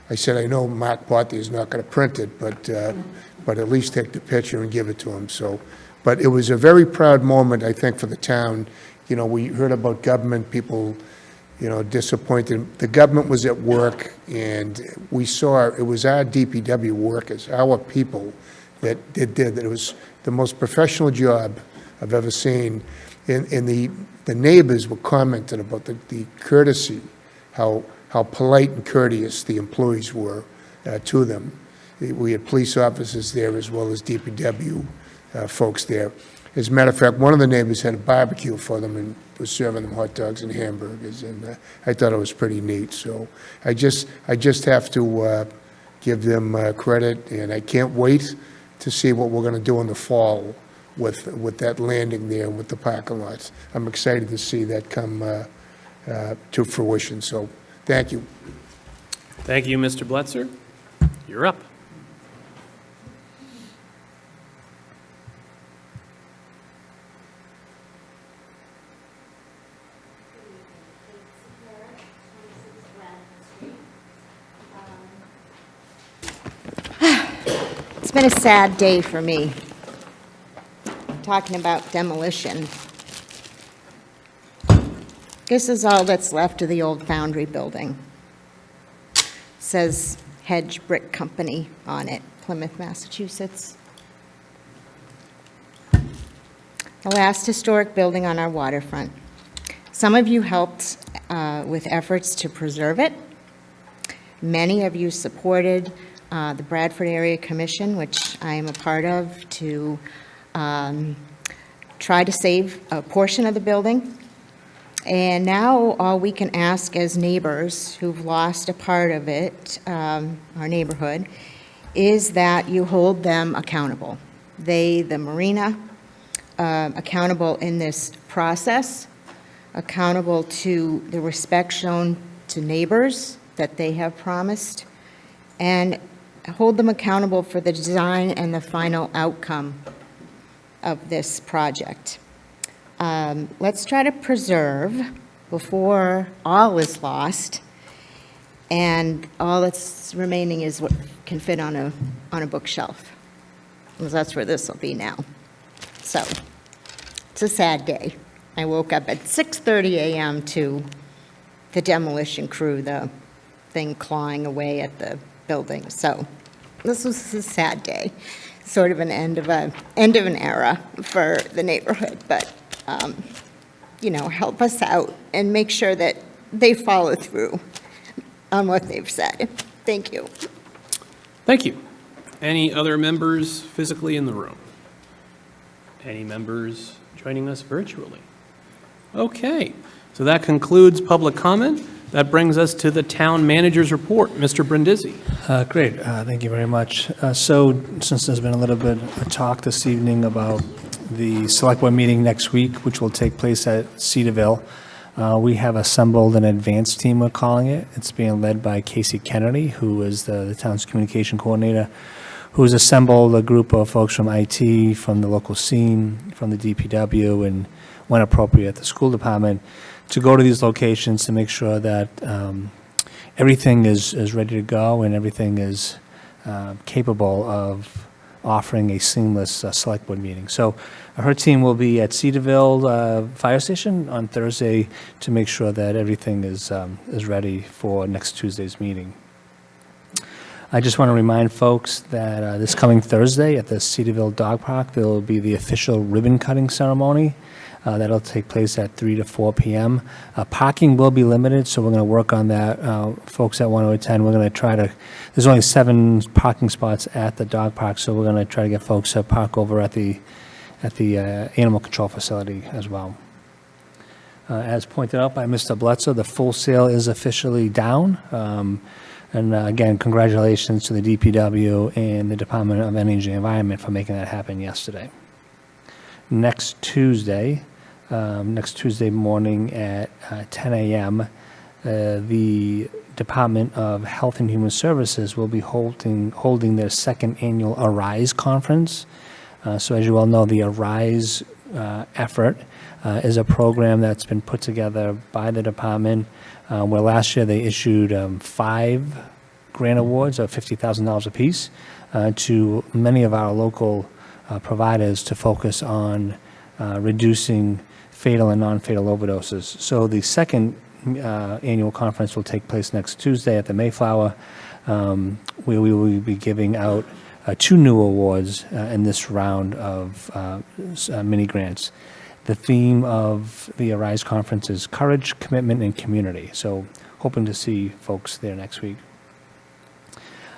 [SPEAKER 22] I said, I know Mark Potty is not going to print it, but at least take the picture and give it to him. So, but it was a very proud moment, I think, for the town. You know, we heard about government, people, you know, disappointed. The government was at work, and we saw it was our DPW workers, our people that did that. It was the most professional job I've ever seen. And the neighbors were commenting about the courtesy, how polite and courteous the employees were to them. We had police officers there as well as DPW folks there. As a matter of fact, one of the neighbors had a barbecue for them and was serving them hot dogs and hamburgers, and I thought it was pretty neat. So I just have to give them credit, and I can't wait to see what we're going to do in the fall with that landing there and with the parking lots. I'm excited to see that come to fruition. So thank you.
[SPEAKER 1] Thank you, Mr. Bletzer. You're up.
[SPEAKER 23] It's been a sad day for me. Talking about demolition. This is all that's left of the old foundry building. It says Hedge Brick Company on it, Plymouth, Massachusetts. The last historic building on our waterfront. Some of you helped with efforts to preserve it. Many of you supported the Bradford Area Commission, which I am a part of, to try to save a portion of the building. And now all we can ask as neighbors who've lost a part of it, our neighborhood, is that you hold them accountable. They, the marina, accountable in this process, accountable to the respect shown to neighbors that they have promised, and hold them accountable for the design and the final outcome of this project. Let's try to preserve before all is lost, and all that's remaining is what can fit on a bookshelf. Because that's where this will be now. So, it's a sad day. I woke up at 6:30 a.m. to the demolition crew, the thing clawing away at the building. So, this was a sad day, sort of an end of an era for the neighborhood. But help us out and make sure that they follow through on what they've said. Thank you.
[SPEAKER 1] Thank you. Any other members physically in the room? Any members joining us virtually? Okay, so that concludes public comment. That brings us to the town manager's report. Mr. Brindisi.
[SPEAKER 10] Great, thank you very much. So since there's been a little bit of talk this evening about the select board meeting next week, which will take place at Cedarville, we have assembled an advanced team, we're calling it. It's being led by Casey Kennedy, who is the town's communication coordinator, who's assembled a group of folks from IT, from the local scene, from the DPW, and when appropriate, the school department, to go to these locations to make sure that everything is ready to go and everything is capable of offering a seamless select board meeting. So her team will be at Cedarville Fire Station on Thursday to make sure that everything is ready for next Tuesday's meeting. I just want to remind folks that this coming Thursday at the Cedarville Dog Park, there will be the official ribbon cutting ceremony. That'll take place at 3 to 4 p.m. Parking will be limited, so we're going to work on that. Folks that want to attend, we're going to try to, there's only 7 parking spots at the dog park, so we're going to try to get folks to park over at the animal control facility as well. As pointed out by Mr. Bletzer, the full sale is officially down. And again, congratulations to the DPW and the Department of Energy and Environment for making that happen yesterday. Next Tuesday morning at 10 a.m., the Department of Health and Human Services will be holding their second annual Arise conference. So as you all know, the Arise effort is a program that's been put together by the department, where last year they issued 5 grant awards of $50,000 apiece to many of our local providers to focus on reducing fatal and non-fatal overdoses. So the second annual conference will take place next Tuesday at the Mayflower, where we will be giving out 2 new awards in this round of mini grants. The theme of the Arise conference is courage, commitment, and community. So hoping to see folks there next week.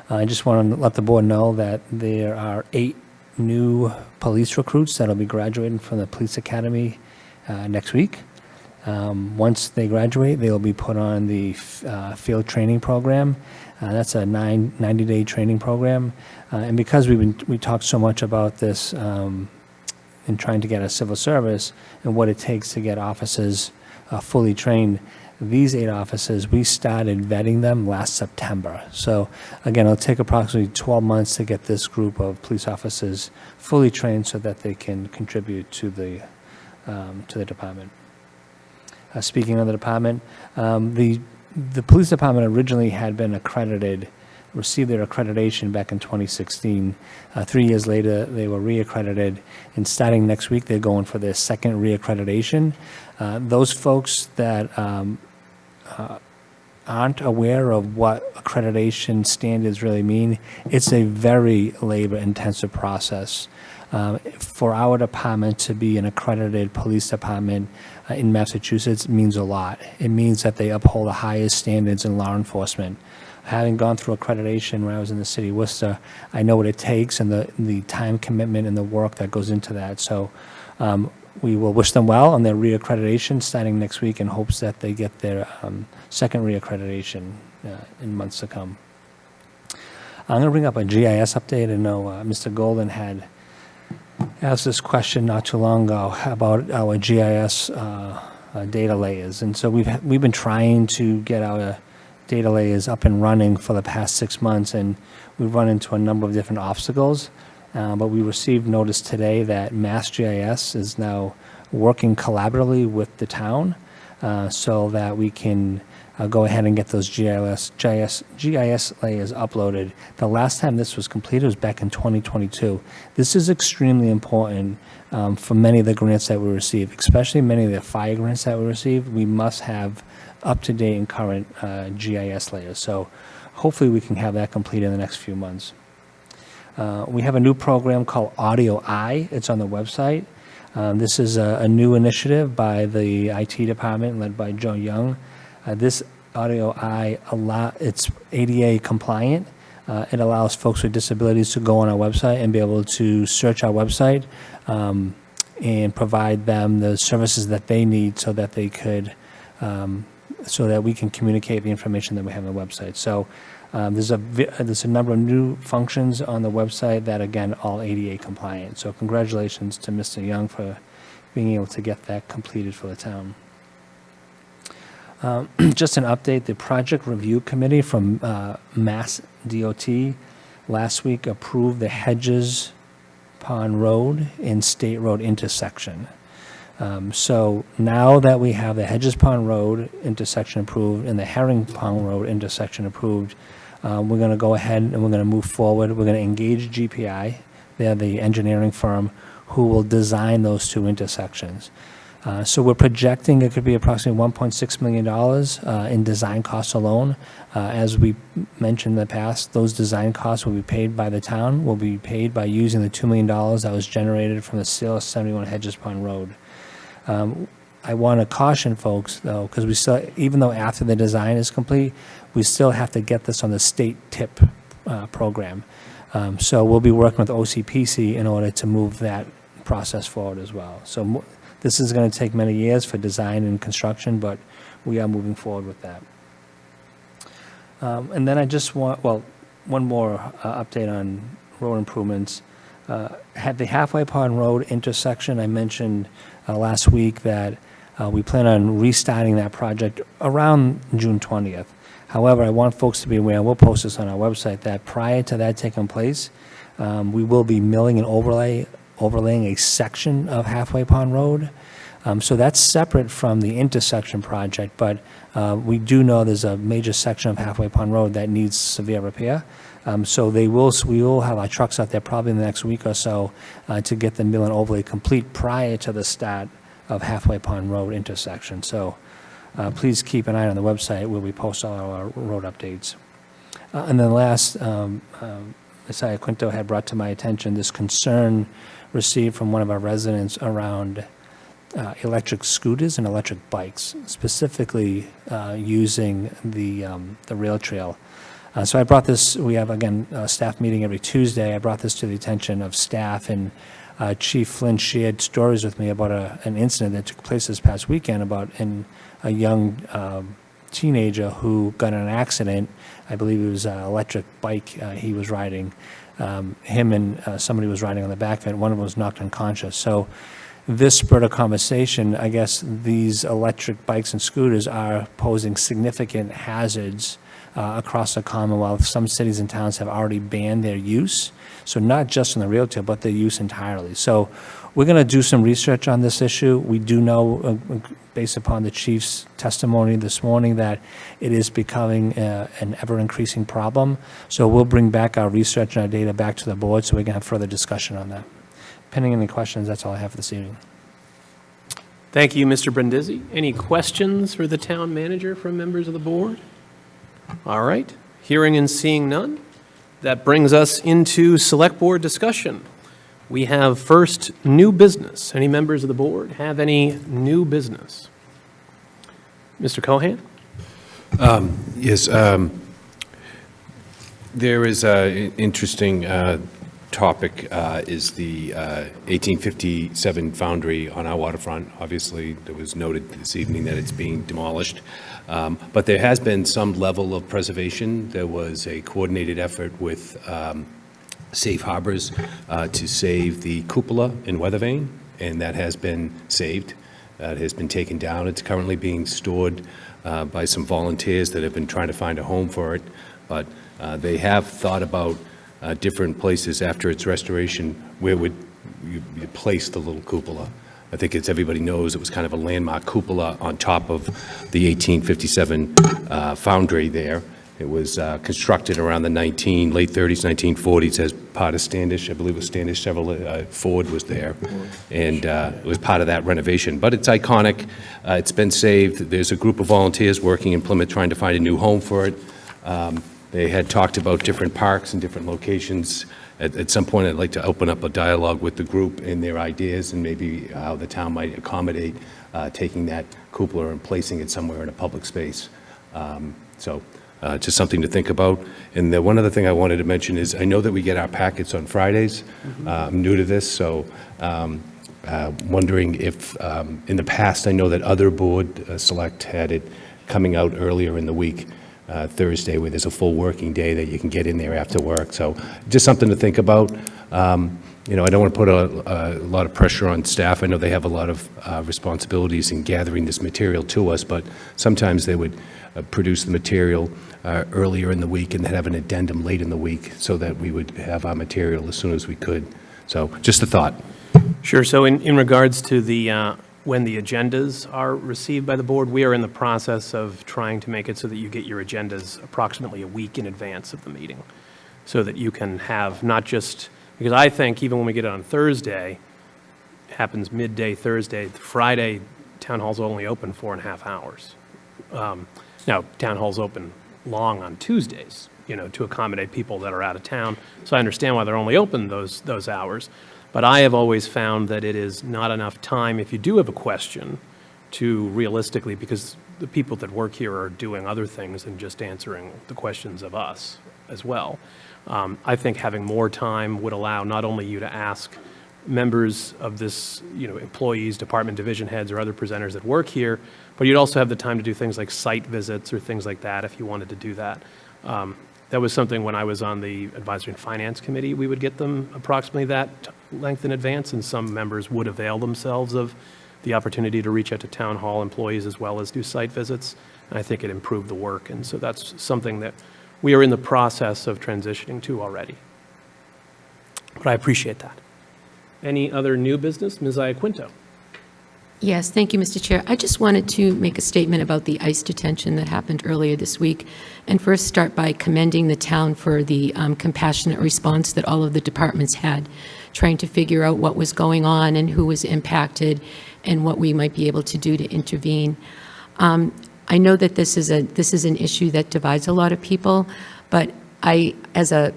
[SPEAKER 10] I just want to let the board know that there are 8 new police recruits that will be graduating from the police academy next week. Once they graduate, they will be put on the field training program. That's a 90-day training program. And because we talked so much about this in trying to get a civil service and what it takes to get officers fully trained, these 8 officers, we started vetting them last September. So again, it'll take approximately 12 months to get this group of police officers fully trained so that they can contribute to the department. Speaking of the department, the police department originally had been accredited, received their accreditation back in 2016. 3 years later, they were reaccredited, and starting next week, they're going for their second reaccreditation. Those folks that aren't aware of what accreditation standards really mean, it's a very labor-intensive process. For our department to be an accredited police department in Massachusetts means a lot. It means that they uphold the highest standards in law enforcement. Having gone through accreditation when I was in the city of Worcester, I know what it takes and the time commitment and the work that goes into that. So we will wish them well on their reaccreditation starting next week in hopes that they get their second reaccreditation in months to come. I'm going to bring up a GIS update. I know Mr. Golden had asked this question not too long ago about our GIS data layers. And so we've been trying to get our data layers up and running for the past 6 months, and we've run into a number of different obstacles. but we received notice today that MassGIS is now working collaboratively with the town so that we can go ahead and get those GIS layers uploaded. The last time this was completed was back in 2022. This is extremely important for many of the grants that we receive, especially many of the fire grants that we receive. We must have up-to-date and current GIS layers. So hopefully we can have that completed in the next few months. We have a new program called Audio Eye. It's on the website. This is a new initiative by the IT department led by Joe Young. This Audio Eye, it's ADA compliant. It allows folks with disabilities to go on our website and be able to search our website and provide them the services that they need so that they could, so that we can communicate the information that we have on the website. So there's a number of new functions on the website that, again, all ADA compliant. So congratulations to Mr. Young for being able to get that completed for the town. Just an update, the project review committee from Mass DOT last week approved the Hedges Pond Road and State Road intersection. So now that we have the Hedges Pond Road intersection approved and the Herring Pond Road intersection approved, we're going to go ahead and we're going to move forward. We're going to engage GPI. They're the engineering firm who will design those two intersections. So we're projecting it could be approximately $1.6 million in design costs alone. As we mentioned in the past, those design costs will be paid by the town, will be paid by using the $2 million that was generated from the sale of 71 Hedges Pond Road. I want to caution folks, though, because we still, even though after the design is complete, we still have to get this on the state TIP program. So we'll be working with OCPC in order to move that process forward as well. So this is going to take many years for design and construction, but we are moving forward with that. And then I just want, well, one more update on road improvements. At the Halfway Pond Road intersection, I mentioned last week that we plan on restarting that project around June 20th. However, I want folks to be aware, and we'll post this on our website, that prior to that taking place, we will be milling and overlaying a section of Halfway Pond Road. So that's separate from the intersection project, but we do know there's a major section of Halfway Pond Road that needs severe repair. So we will have our trucks out there probably in the next week or so to get the mill and overlay complete prior to the start of Halfway Pond Road intersection. So please keep an eye on the website where we post all our road updates. And then last, Ms. Iaquinto had brought to my attention this concern received from one of our residents around electric scooters and electric bikes, specifically using the rail trail. So I brought this, we have, again, a staff meeting every Tuesday. I brought this to the attention of staff, and Chief Flynn shared stories with me about an incident that took place this past weekend about a young teenager who got in an accident. I believe it was an electric bike he was riding. Him and somebody was riding on the back of it. One of them was knocked unconscious. So this spurred a conversation. I guess these electric bikes and scooters are posing significant hazards across the Commonwealth. Some cities and towns have already banned their use. So not just on the rail trail, but their use entirely. So we're going to do some research on this issue. We do know, based upon the chief's testimony this morning, that it is becoming an ever-increasing problem. So we'll bring back our research and our data back to the board so we can have further discussion on that. Pending any questions, that's all I have for this evening.
[SPEAKER 1] Thank you, Mr. Brindisi. Any questions for the town manager from members of the board? All right. Hearing and seeing none, that brings us into select board discussion. We have first new business. Any members of the board have any new business? Mr. Cohan?
[SPEAKER 11] Yes. There is an interesting topic is the 1857 foundry on our waterfront. Obviously, it was noted this evening that it's being demolished. But there has been some level of preservation. There was a coordinated effort with Safe Harbors to save the cupola in Weathervane, and that has been saved. It has been taken down. It's currently being stored by some volunteers that have been trying to find a home for it. But they have thought about different places after its restoration, where would you place the little cupola. I think, as everybody knows, it was kind of a landmark cupola on top of the 1857 foundry there. It was constructed around the late 30s, 1940s as part of Standish. I believe it was Standish. Ford was there, and it was part of that renovation. But it's iconic. It's been saved. There's a group of volunteers working in Plymouth trying to find a new home for it. They had talked about different parks and different locations. At some point, I'd like to open up a dialogue with the group and their ideas, and maybe how the town might accommodate taking that cupola and placing it somewhere in a public space. Just something to think about. And the one other thing I wanted to mention is, I know that we get our packets on Fridays. I'm new to this, so wondering if, in the past, I know that other board select had it coming out earlier in the week, Thursday, where there's a full working day that you can get in there after work. So just something to think about. You know, I don't want to put a lot of pressure on staff. I know they have a lot of responsibilities in gathering this material to us, but sometimes they would produce the material earlier in the week and then have an addendum late in the week so that we would have our material as soon as we could. So just a thought.
[SPEAKER 1] Sure. So in regards to the when the agendas are received by the board, we are in the process of trying to make it so that you get your agendas approximately a week in advance of the meeting, so that you can have not just, because I think even when we get it on Thursday, it happens midday Thursday, Friday, town hall's only open 4.5 hours. Now, town hall's open long on Tuesdays, you know, to accommodate people that are out of town. So I understand why they're only open those hours. But I have always found that it is not enough time, if you do have a question, to realistically, because the people that work here are doing other things than just answering the questions of us as well. I think having more time would allow not only you to ask members of this, you know, employees, department division heads, or other presenters that work here, but you'd also have the time to do things like site visits or things like that if you wanted to do that. That was something when I was on the Advisory and Finance Committee, we would get them approximately that length in advance, and some members would avail themselves of the opportunity to reach out to town hall employees as well as do site visits. And I think it improved the work, and so that's something that we are in the process of transitioning to already. But I appreciate that. Any other new business? Ms. Iaquinto.
[SPEAKER 9] Yes, thank you, Mr. Chair. I just wanted to make a statement about the ICE detention that happened earlier this week, and first start by commending the town for the compassionate response that all of the departments had, trying to figure out what was going on and who was impacted and what we might be able to do to intervene. I know that this is an issue that divides a lot of people, but I, as a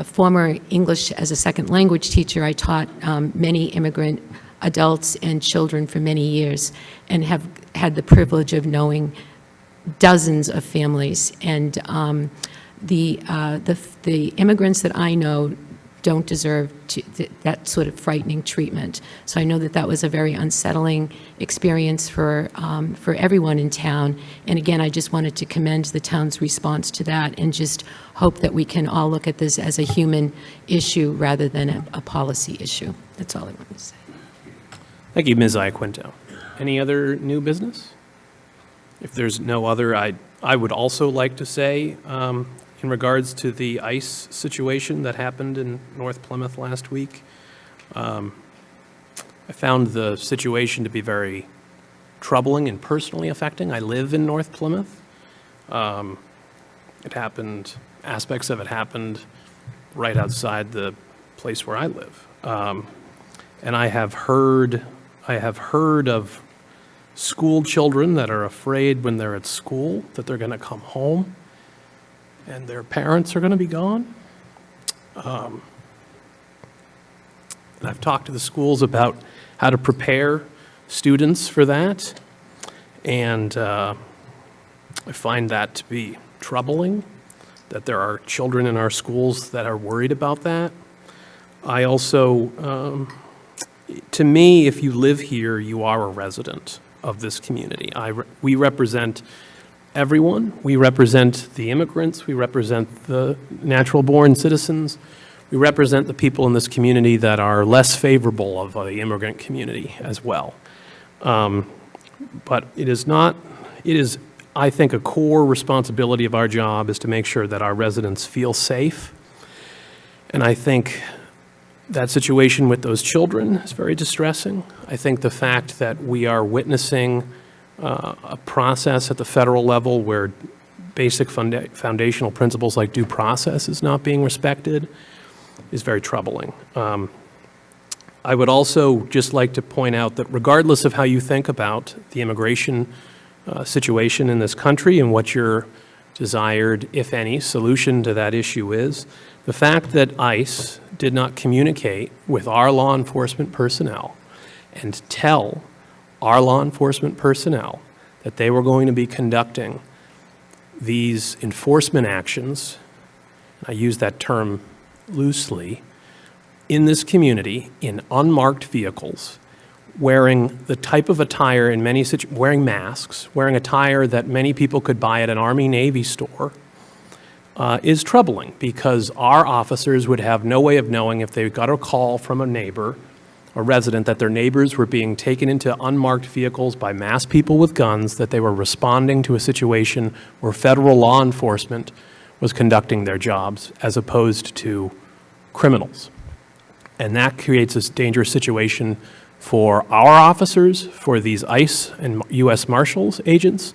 [SPEAKER 9] former English as a second language teacher, I taught many immigrant adults and children for many years, and have had the privilege of knowing dozens of families. And the immigrants that I know don't deserve that sort of frightening treatment. So I know that that was a very unsettling experience for everyone in town. And again, I just wanted to commend the town's response to that, and just hope that we can all look at this as a human issue rather than a policy issue. That's all I wanted to say.
[SPEAKER 1] Thank you, Ms. Iaquinto. Any other new business? If there's no other, I would also like to say, in regards to the ICE situation that happened in North Plymouth last week, I found the situation to be very troubling and personally affecting. I live in North Plymouth. It happened, aspects of it happened right outside the place where I live. And I have heard of school children that are afraid when they're at school that they're going to come home and their parents are going to be gone. And I've talked to the schools about how to prepare students for that, and I find that to be troubling, that there are children in our schools that are worried about that. I also, to me, if you live here, you are a resident of this community. We represent everyone. We represent the immigrants. We represent the natural-born citizens. We represent the people in this community that are less favorable of the immigrant community as well. But it is, I think, a core responsibility of our job is to make sure that our residents feel safe And I think that situation with those children is very distressing. I think the fact that we are witnessing a process at the federal level where basic foundational principles like due process is not being respected is very troubling. I would also just like to point out that regardless of how you think about the immigration situation in this country and what your desired, if any, solution to that issue is, the fact that ICE did not communicate with our law enforcement personnel and tell our law enforcement personnel that they were going to be conducting these enforcement actions, I use that term loosely, in this community in unmarked vehicles, wearing the type of attire in many situations, wearing masks, wearing attire that many people could buy at an Army-Navy store, is troubling because our officers would have no way of knowing if they got a call from a neighbor, a resident, that their neighbors were being taken into unmarked vehicles by masked people with guns, that they were responding to a situation where federal law enforcement was conducting their jobs as opposed to criminals. And that creates this dangerous situation for our officers, for these ICE and U.S. Marshals agents,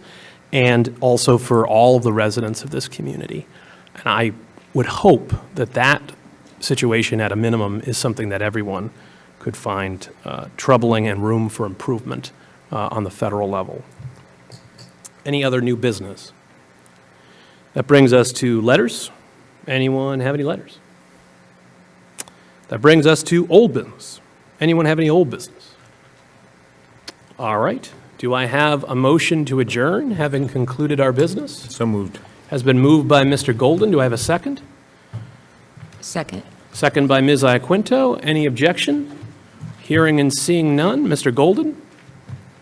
[SPEAKER 1] and also for all of the residents of this community. And I would hope that that situation, at a minimum, is something that everyone could find troubling and room for improvement on the federal level. Any other new business? That brings us to letters. Anyone have any letters? That brings us to old business. Anyone have any old business? All right. Do I have a motion to adjourn, having concluded our business?
[SPEAKER 8] So moved.
[SPEAKER 1] Has been moved by Mr. Golden. Do I have a second?
[SPEAKER 9] Second.
[SPEAKER 1] Second by Ms. Iaquinto. Any objection? Hearing and seeing none. Mr. Golden?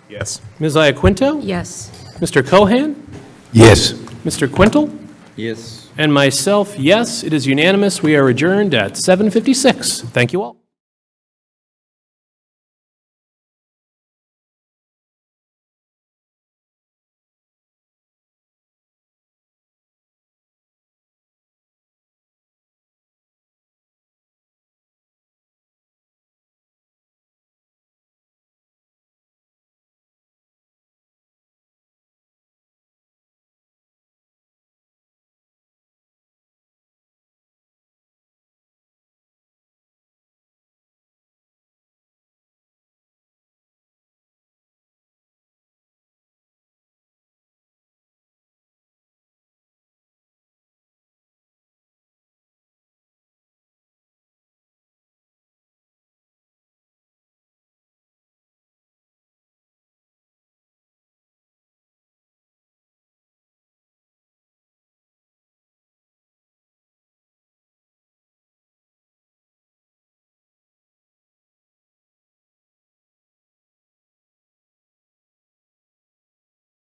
[SPEAKER 8] Yes.
[SPEAKER 1] Ms. Iaquinto?
[SPEAKER 9] Yes.
[SPEAKER 1] Mr. Cohan?
[SPEAKER 11] Yes.
[SPEAKER 1] Mr. Quintel?
[SPEAKER 16] Yes.
[SPEAKER 1] And myself, yes, it is unanimous. We are adjourned at 7:56. Thank you all.